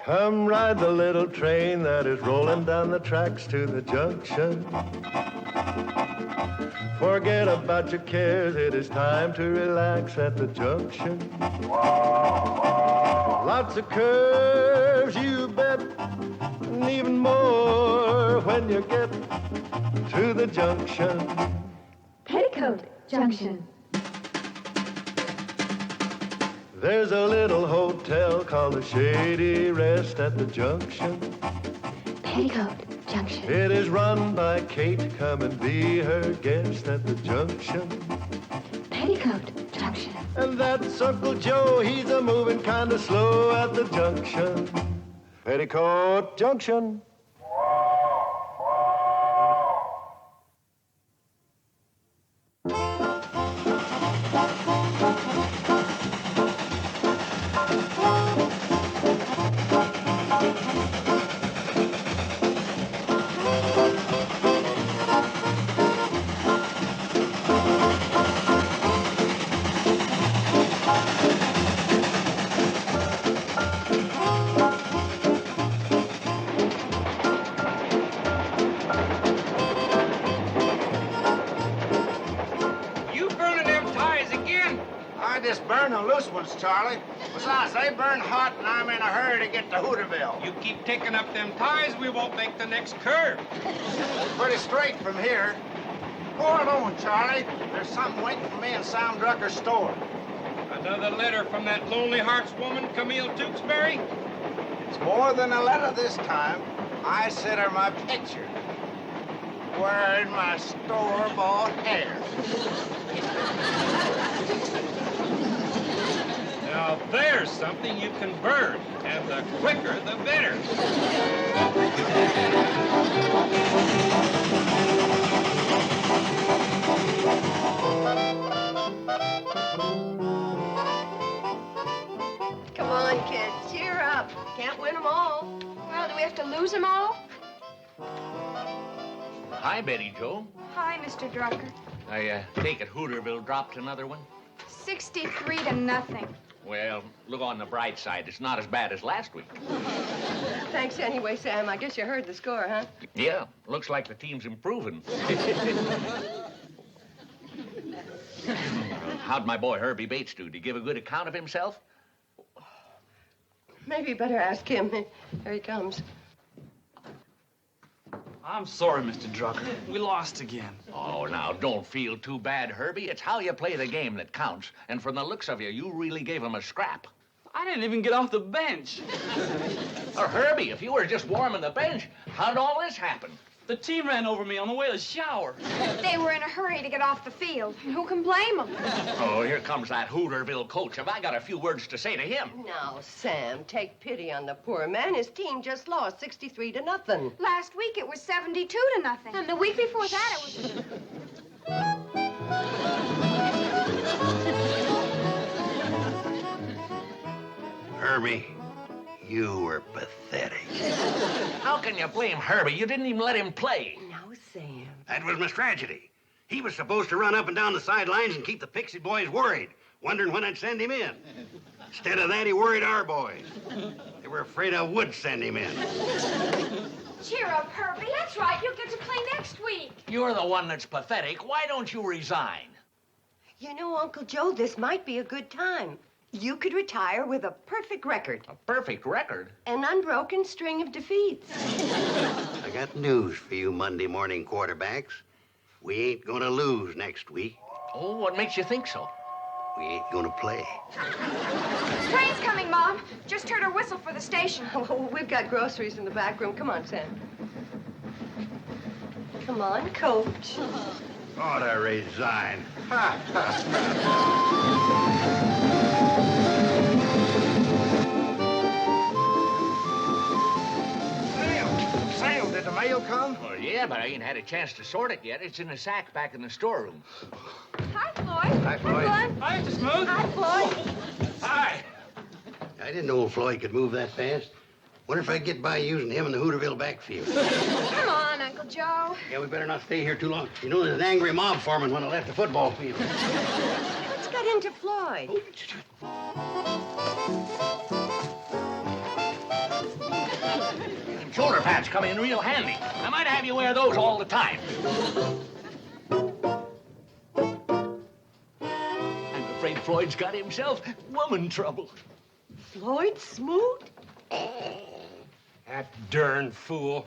Come ride the little train that is rolling down the tracks to the junction. Forget about your cares, it is time to relax at the junction. Lots of curves, you bet, and even more when you get to the junction. Peoticoat Junction. There's a little hotel called the Shady Rest at the junction. Peoticoat Junction. It is run by Kate. Come and be her guest at the junction. Peoticoat Junction. And that's Uncle Joe. He's a moving kind of slow at the junction. Peoticoat Junction. Charlie. Besides, they burn hot and I'm in a hurry to get to Hooterville. You keep taking up them ties, we won't make the next curve. It's pretty straight from here. Go alone, Charlie. There's something waiting for me in Sam Drucker's store. Another letter from that Lonely Hearts woman, Camille Tewksbury? It's more than a letter this time. I sent her my picture. Wearing my store-bought hair. Now there's something you can burn, and the quicker the better. Come on, kids, cheer up. Can't win them all. Well, do we have to lose them all? Hi, Betty Jo. Hi, Mr. Drucker. I take it Hooterville dropped another one? 63-0. Well, look on the bright side. It's not as bad as last week. Thanks anyway, Sam. I guess you heard the score, huh? Yeah, looks like the team's improving. How'd my boy Herbie Bates do? Did he give a good account of himself? Maybe you better ask him. Here he comes. I'm sorry, Mr. Drucker. We lost again. Oh, now, don't feel too bad, Herbie. It's how you play the game that counts. And from the looks of you, you really gave him a scrap. I didn't even get off the bench. Herbie, if you were just warming the bench, how'd all this happen? The team ran over me on the way to the shower. They were in a hurry to get off the field. And who can blame them? Oh, here comes that Hooterville coach. Have I got a few words to say to him? Now, Sam, take pity on the poor man. His team just lost 63-0. Last week it was 72-0. And the week before that it was... Herbie, you were pathetic. How can you blame Herbie? You didn't even let him play. No, Sam. That was my tragedy. He was supposed to run up and down the sidelines and keep the Pixie boys worried, wondering when I'd send him in. Instead of that, he worried our boys. They were afraid I would send him in. Cheer up, Herbie. That's right. You'll get to play next week. You're the one that's pathetic. Why don't you resign? You know, Uncle Joe, this might be a good time. You could retire with a perfect record. A perfect record? An unbroken string of defeats. I got news for you Monday morning quarterbacks. We ain't gonna lose next week. Oh, what makes you think so? We ain't gonna play. Train's coming, Mom. Just heard her whistle for the station. Oh, we've got groceries in the back room. Come on, Sam. Come on, Coach. Ought to resign. Sam, did the mail come? Well, yeah, but I ain't had a chance to sort it yet. It's in a sack back in the storeroom. Hi, Floyd. Hi, Floyd. Hi, Mr. Smooth. Hi, Floyd. Hi. I didn't know Floyd could move that fast. Wonder if I could get by using him in the Hooterville backfield. Come on, Uncle Joe. Yeah, we better not stay here too long. You know, there's an angry mob foreman when I left the football field. What's got into Floyd? Them shoulder pads come in real handy. I might have you wear those all the time. I'm afraid Floyd's got himself woman trouble. Floyd Smoot? That darn fool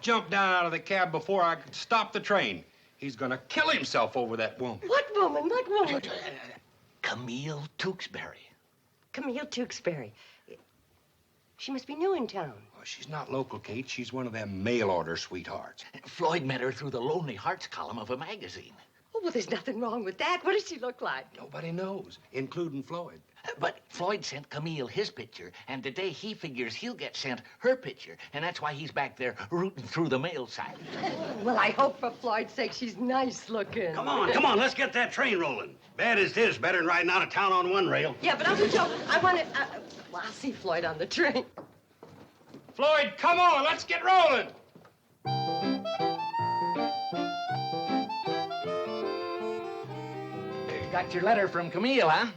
jumped down out of the cab before I could stop the train. He's gonna kill himself over that woman. What woman? What woman? Camille Tewksbury. Camille Tewksbury. She must be new in town. Well, she's not local, Kate. She's one of them mail-order sweethearts. Floyd met her through the Lonely Hearts column of a magazine. Oh, well, there's nothing wrong with that. What does she look like? Nobody knows, including Floyd. But Floyd sent Camille his picture, and today he figures he'll get sent her picture, and that's why he's back there rooting through the mail sack. Well, I hope for Floyd's sake she's nice looking. Come on, let's get that train rolling. Bad as this, better than riding out of town on one rail. Yeah, but Uncle Joe, I want to... well, I'll see Floyd on the train. Floyd, come on, let's get rolling. Got your letter from Camille, huh?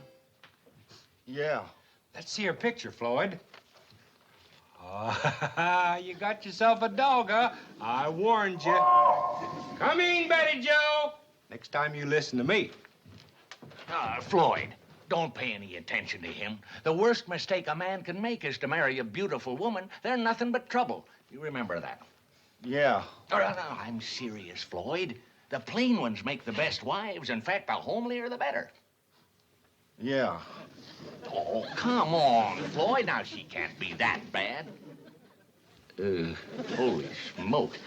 Yeah. Let's see her picture, Floyd. You got yourself a dog, huh? I warned you. Come in, Betty Joe. Next time you listen to me. Floyd, don't pay any attention to him. The worst mistake a man can make is to marry a beautiful woman. They're nothing but trouble. You remember that? Yeah. Oh, no, I'm serious, Floyd. The plain ones make the best wives. In fact, the homelier, the better. Yeah. Oh, come on, Floyd. Now, she can't be that bad. Holy smoke.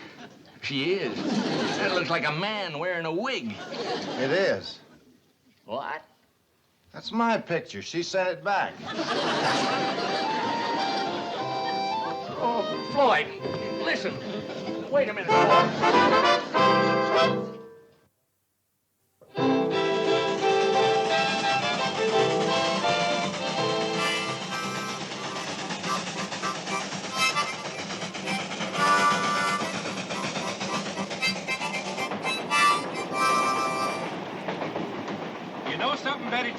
She is. That looks like a man wearing a wig. It is. What? That's my picture. She sent it back. Oh, Floyd, listen. Wait a minute.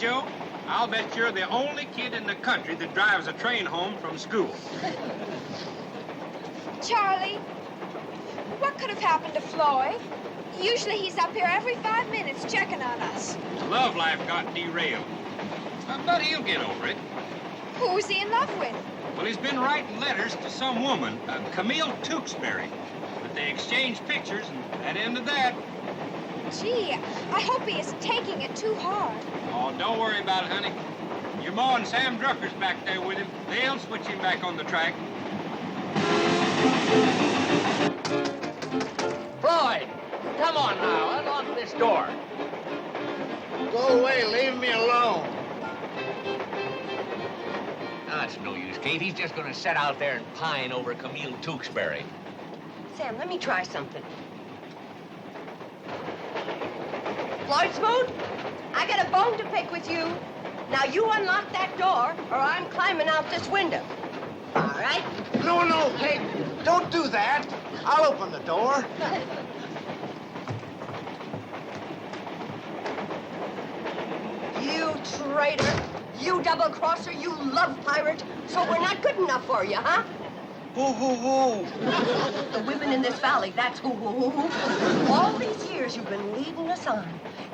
Joe, I'll bet you're the only kid in the country that drives a train home from school. Charlie, what could have happened to Floyd? Usually he's up here every 5 minutes checking on us. Love life got derailed. But he'll get over it. Who's he in love with? Well, he's been writing letters to some woman, Camille Tewksbury. But they exchanged pictures, and that ended that. Gee, I hope he isn't taking it too hard. Oh, don't worry about it, honey. Your ma and Sam Drucker's back there with him. They'll switch him back on the track. Floyd, come on now, unlock this door. Go away, leave me alone. No, it's no use, Kate. He's just gonna sit out there and pine over Camille Tewksbury. Sam, let me try something. Floyd Smoot, I got a bone to pick with you. Now you unlock that door, or I'm climbing out this window. All right? No, Kate, don't do that. I'll open the door. You traitor, you double-crosser, you love pirate. So we're not good enough for you, huh? Who? The women in this valley, that's who. All these years you've been leading us on,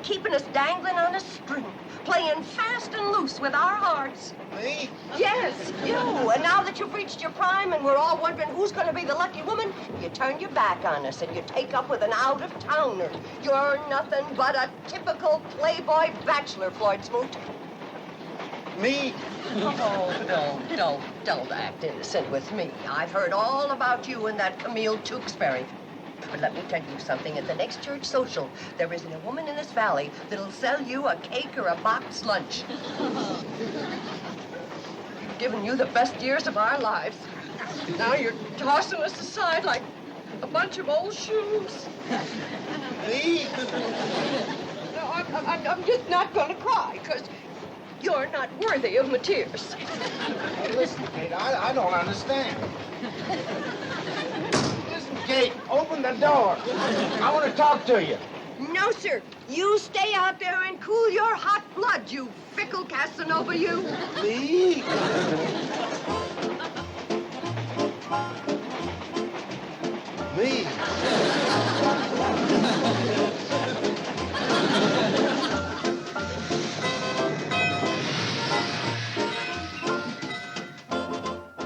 keeping us dangling on a string, playing fast and loose with our hearts. Me? Yes, you. And now that you've reached your prime and we're all wondering who's going to be the lucky woman, you turn your back on us and you take up with an out-of-towner. You're nothing but a typical playboy bachelor, Floyd Smoot. Me? Oh, no, don't act innocent with me. I've heard all about you and that Camille Tewksbury. But let me tell you something. At the next church social, there isn't a woman in this valley that'll sell you a cake or a box lunch. We've given you the best years of our lives. Now you're tossing us aside like a bunch of old shoes. Me? No, I'm just not going to cry, because you're not worthy of my tears. Hey, listen, Kate, I don't understand. Listen, Kate, open the door. I want to talk to you. No, sir. You stay out there and cool your hot blood, you fickle Casanova, you. Me? Me?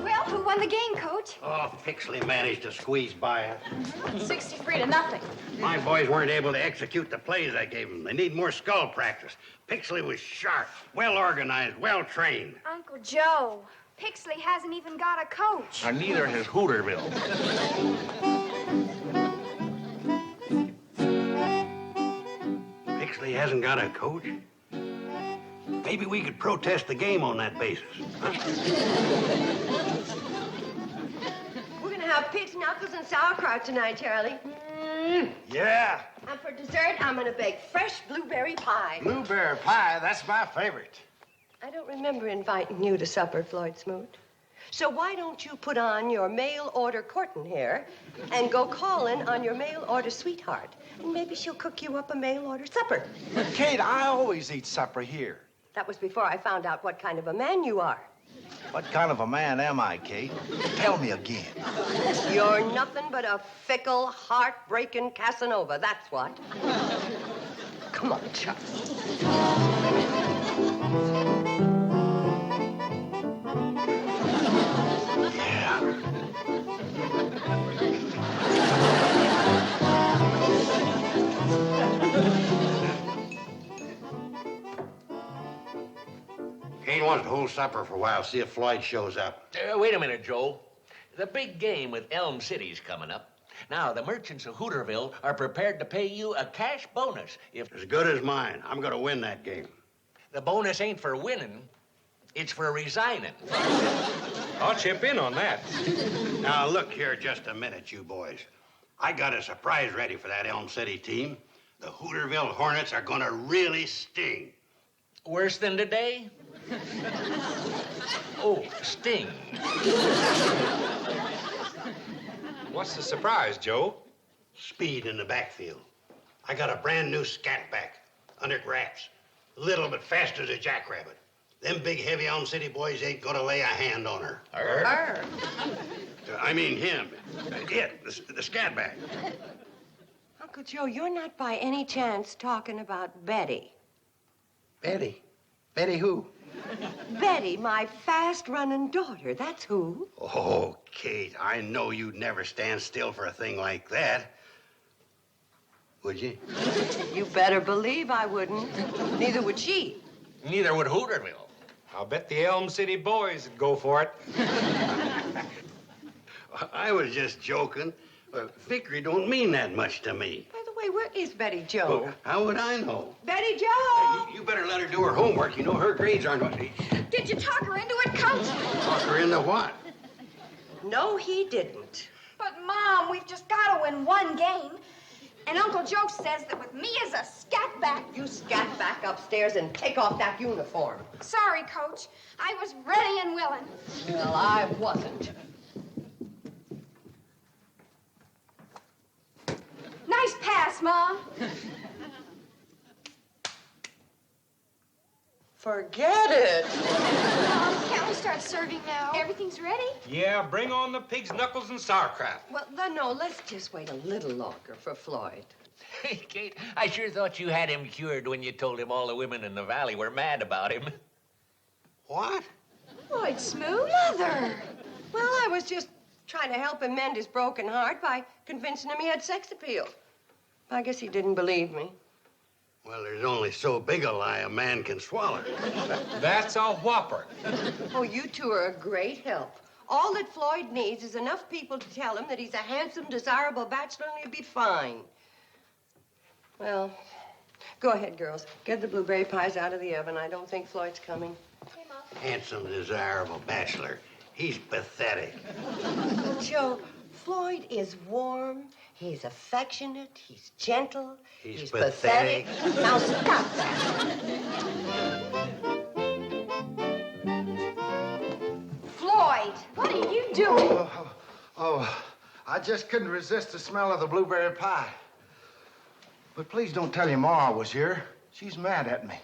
Well, who won the game, Coach? Oh, Pixley managed to squeeze by us. 63-0. My boys weren't able to execute the plays I gave them. They need more skull practice. Pixley was sharp, well-organized, well-trained. Uncle Joe, Pixley hasn't even got a coach. Or neither has Hooterville. Pixley hasn't got a coach? Maybe we could protest the game on that basis. Huh? We're going to have pig's knuckles and sauerkraut tonight, Charlie. Yeah. And for dessert, I'm going to bake fresh blueberry pie. Blueberry pie, that's my favorite. I don't remember inviting you to supper, Floyd Smoot. So why don't you put on your mail-order courting hair and go calling on your mail-order sweetheart? And maybe she'll cook you up a mail-order supper. But, Kate, I always eat supper here. That was before I found out what kind of a man you are. What kind of a man am I, Kate? Tell me again. You're nothing but a fickle, heartbreaking Casanova, that's what. Come on, Chuck. Kate wants to hold supper for a while, see if Floyd shows up. Wait a minute, Joe. The big game with Elm City's coming up. Now, the merchants of Hooterville are prepared to pay you a cash bonus if... As good as mine. I'm going to win that game. The bonus ain't for winning. It's for resigning. I'll chip in on that. Now, look here just a minute, you boys. I got a surprise ready for that Elm City team. The Hooterville Hornets are going to really sting. Worse than today? Oh, sting. What's the surprise, Joe? Speed in the backfield. I got a brand new scat back, under wraps. little but fast as a jackrabbit. Them big, heavy Elm City boys ain't gonna lay a hand on her. Her? I mean him. The scat bag. Uncle Joe, you're not by any chance talking about Betty. Betty? Betty who? Betty, my fast-running daughter, that's who. Oh, Kate, I know you'd never stand still for a thing like that. Would you? You better believe I wouldn't. Neither would she. Neither would Hooterville. I'll bet the Elm City boys would go for it. I was just joking. Vickery don't mean that much to me. By the way, where is Betty Joe? Well, how would I know? Betty Joe! You better let her do her homework. You know her grades aren't what they... Did you talk her into it, Coach? Talk her into what? No, he didn't. But, Mom, we've just got to win one game. And Uncle Joe says that with me as a scatback... You scat back upstairs and take off that uniform. Sorry, Coach. I was ready and willing. Well, I wasn't. Nice pass, Mom. Forget it. Mom, can't we start serving now? Everything's ready? Yeah, bring on the pig's knuckles and sauerkraut. Well, no, let's just wait a little longer for Floyd. Hey, Kate, I sure thought you had him cured when you told him all the women in the valley were mad about him. What? Floyd Smooth? Mother! Well, I was just trying to help him mend his broken heart by convincing him he had sex appeal. I guess he didn't believe me. Well, there's only so big a lie a man can swallow. That's a whopper. Oh, you two are a great help. All that Floyd needs is enough people to tell him that he's a handsome, desirable bachelor and he'll be fine. Well, go ahead, girls. Get the blueberry pies out of the oven. I don't think Floyd's coming. Hey, Mom. Handsome, desirable bachelor. He's pathetic. Joe, Floyd is warm, he's affectionate, he's gentle, he's pathetic. Now stop that. Floyd, what are you doing? Oh, I just couldn't resist the smell of the blueberry pie. But please don't tell your Ma I was here. She's mad at me.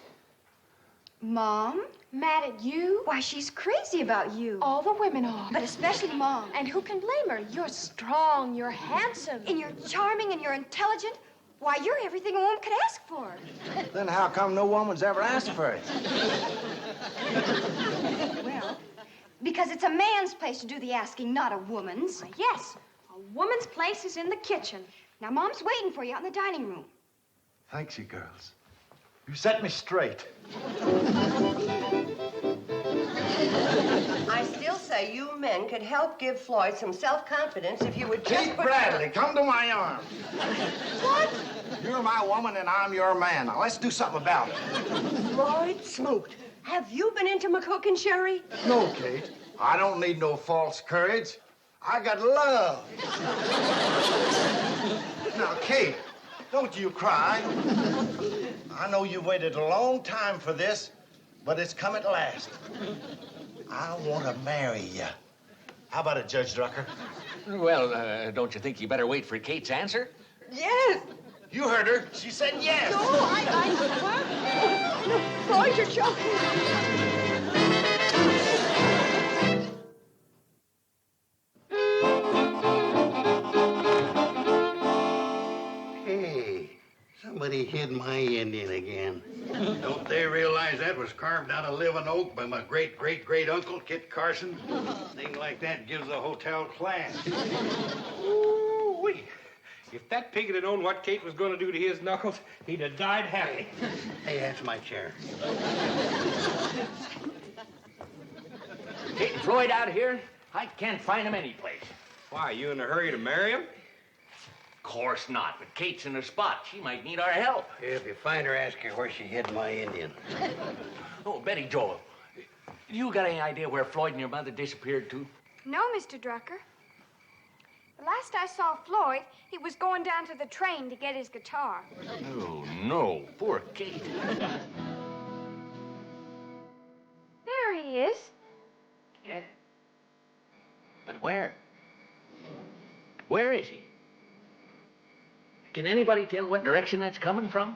Mom? Mad at you? Why, she's crazy about you. All the women are. But especially Mom. And who can blame her? You're strong, you're handsome. And you're charming and you're intelligent. Why, you're everything a woman could ask for. Then how come no woman's ever asked for it? Well, because it's a man's place to do the asking, not a woman's. Yes, a woman's place is in the kitchen. Now, Mom's waiting for you out in the dining room. Thanks, you girls. You set me straight. I still say you men could help give Floyd some self-confidence if you would just Kate Bradley, come to my arms. What? You're my woman and I'm your man. Now, let's do something about it. Floyd Smoot, have you been into McCook and Sherry? No, Kate. I don't need no false courage. I got love. Now, Kate, don't you cry. I know you've waited a long time for this, but it's come at last. I want to marry you. How about it, Judge Drucker? Well, don't you think you better wait for Kate's answer? Yes. You heard her. She said yes. No, Floyd, you're joking. Somebody hid my Indian again. Don't they realize that was carved out of living oak by my great-great-great-uncle, Kit Carson? Thing like that gives the hotel class. Ooh-wee. If that pig had known what Kate was going to do to his knuckles, he'd have died happy. Hey, that's my chair. Kate and Floyd out here? I can't find them anyplace. Why, you in a hurry to marry him? Of course not, but Kate's in a spot. She might need our help. If you find her, ask her where she hid my Indian. Oh, Betty Joel, you got any idea where Floyd and your mother disappeared to? No, Mr. Drucker. The last I saw Floyd, he was going down to the train to get his guitar. Oh, no. Poor Kate. There he is. Yeah. But where? Where is he? Can anybody tell what direction that's coming from?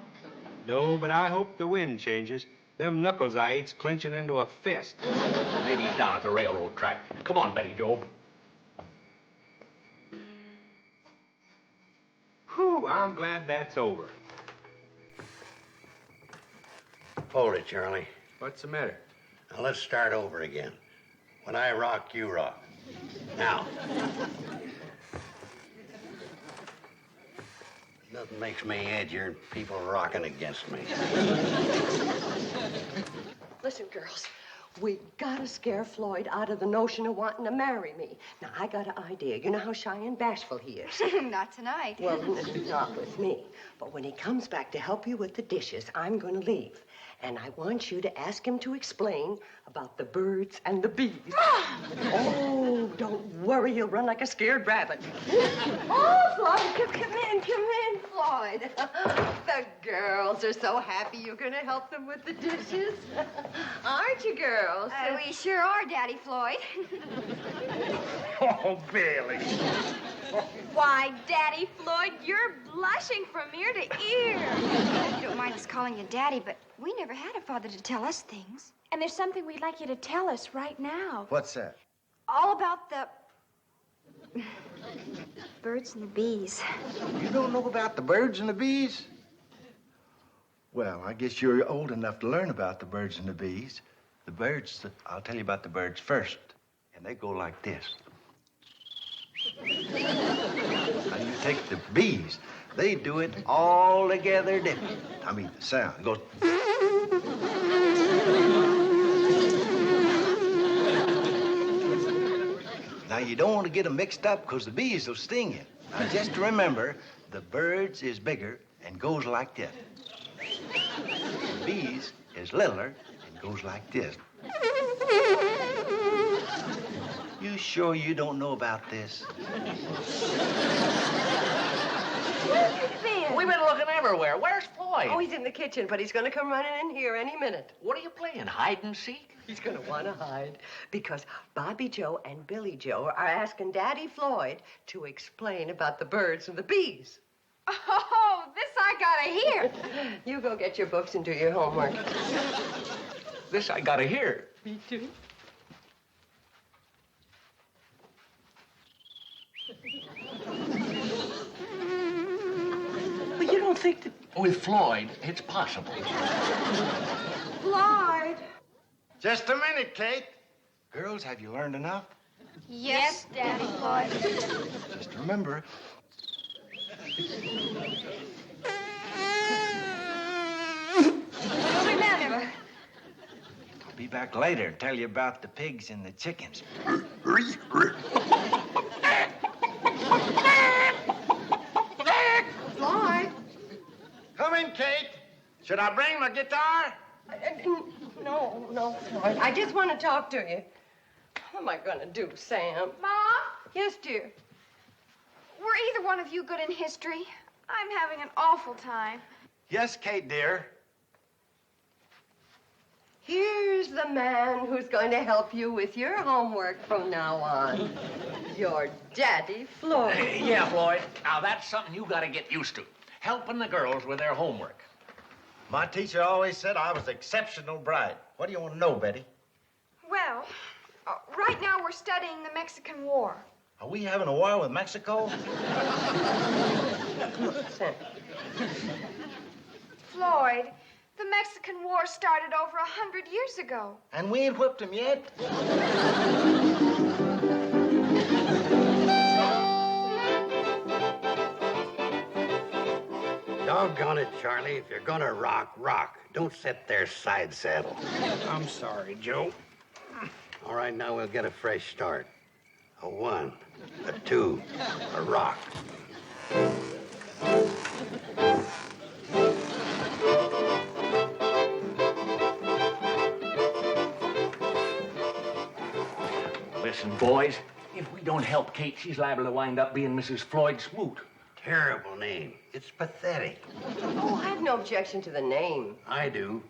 No, but I hope the wind changes. Them knuckles I ate's clenching into a fist. Maybe he's down at the railroad track. Come on, Betty Joe. Whew, I'm glad that's over. Hold it, Charlie. What's the matter? Now let's start over again. When I rock, you rock. Now. Nothing makes me edgier than people rocking against me. Listen, girls, we gotta scare Floyd out of the notion of wanting to marry me. Now, I got an idea. You know how shy and bashful he is. Not tonight. Well, not with me. But when he comes back to help you with the dishes, I'm gonna leave. And I want you to ask him to explain about the birds and the bees. Oh, don't worry. He'll run like a scared rabbit. Oh, Floyd, come in, Floyd. The girls are so happy you're going to help them with the dishes. Aren't you, girls? We sure are, Daddy Floyd. Oh, Billy. Why, Daddy Floyd, you're blushing from ear to ear. You don't mind us calling you Daddy, but we never had a father to tell us things. And there's something we'd like you to tell us right now. What's that? All about the birds and the bees. You don't know about the birds and the bees? Well, I guess you're old enough to learn about the birds and the bees. The birds, I'll tell you about the birds first. And they go like this. Now, you take the bees. They do it all together different. I mean, the sound goes... Now, you don't want to get them mixed up because the bees will sting you. Now, just remember, the birds is bigger and goes like this. The bees is littler and goes like this. You sure you don't know about this? Where have you been? We've been looking everywhere. Where's Floyd? Oh, he's in the kitchen, but he's going to come running in here any minute. What are you playing, hide and seek? He's going to want to hide because Bobby Joe and Billy Joe are asking Daddy Floyd to explain about the birds and the bees. Oh, this I gotta hear. You go get your books and do your homework. This I gotta hear. Me too. But you don't think that with Floyd, it's possible. Floyd. Just a minute, Kate. Girls, have you learned enough? Yes, Daddy Floyd. Just remember. Remember. I'll be back later and tell you about the pigs and the chickens. Floyd. Come in, Kate. Should I bring my guitar? No, Floyd. I just want to talk to you. What am I going to do, Sam? Mom? Yes, dear. Were either one of you good in history? I'm having an awful time. Yes, Kate, dear. Here's the man who's going to help you with your homework from now on. Your Daddy Floyd. Yeah, Floyd. Now, that's something you gotta get used to. Helping the girls with their homework. My teacher always said I was exceptional bright. What do you want to know, Betty? Well, right now we're studying the Mexican War. Are we having a war with Mexico? Floyd, the Mexican War started over 100 years ago. And we ain't whipped them yet. Doggone it, Charlie. If you're gonna rock, rock. Don't sit there side saddle. I'm sorry, Joe. All right, now we'll get a fresh start. A 1, a 2, a rock. Listen, boys, if we don't help Kate, she's liable to wind up being Mrs. Floyd Smoot. Terrible name. It's pathetic. Oh, I have no objection to the name. I do.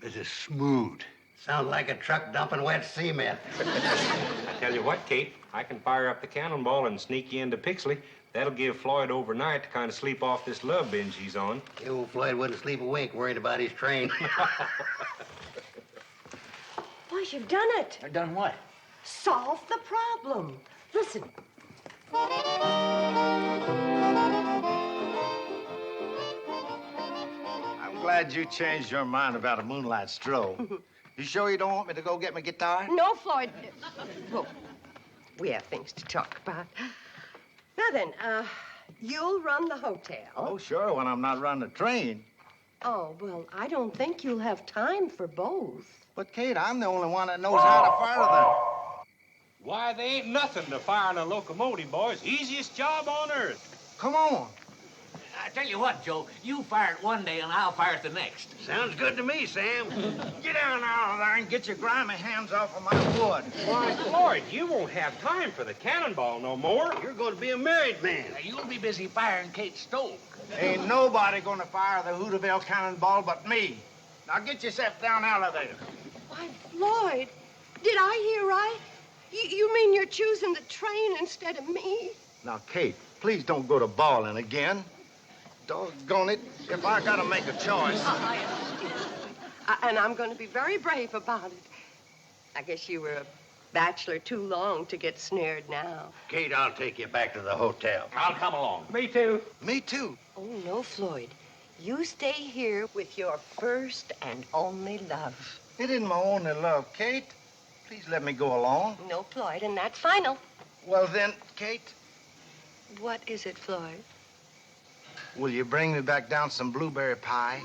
Mrs. Smoot. Sounds like a truck dumping wet cement. I tell you what, Kate, I can fire up the cannonball and sneak you into Pixley. That'll give Floyd overnight to kind of sleep off this love binge he's on. The old Floyd wouldn't sleep a wink worried about his train. Boy, you've done it. I've done what? Solved the problem. Listen. I'm glad you changed your mind about a moonlight stroll. You sure you don't want me to go get my guitar? No, Floyd. Well, we have things to talk about. Now then, you'll run the hotel. Oh, sure, when I'm not running the train. Oh, well, I don't think you'll have time for both. But, Kate, I'm the only one that knows how to fire them. Why, they ain't nothing to firing a locomotive, boys. Easiest job on earth. Come on. I tell you what, Joe, you fire it one day and I'll fire it the next. Sounds good to me, Sam. Get down out of there and get your grimy hands off of my wood. Why, Floyd, you won't have time for the cannonball no more. You're going to be a married man. Now, you'll be busy firing Kate's stove. Ain't nobody gonna fire the Hooterville cannonball but me. Now get yourself down out of there. Why, Floyd, did I hear right? You mean you're choosing the train instead of me? Now, Kate, please don't go to bawling again. Doggone it, if I gotta make a choice. And I'm going to be very brave about it. I guess you were a bachelor too long to get snared now. Kate, I'll take you back to the hotel. I'll come along. Me too. Me too. Oh, no, Floyd. You stay here with your first and only love. It isn't my only love, Kate. Please let me go along. No, Floyd, and that's final. Well then, Kate, What is it, Floyd? will you bring me back down some blueberry pie?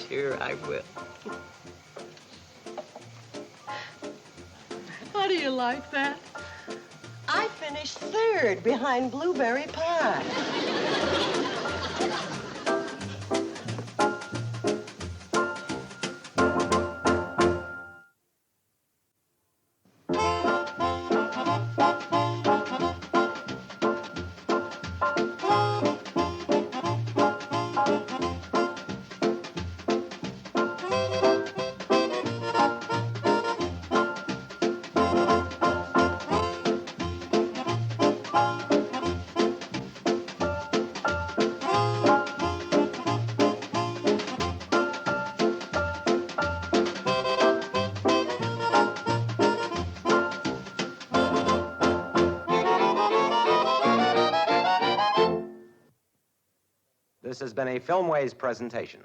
Sure, I will. How do you like that? I finished third behind blueberry pie. This has been a Filmways presentation.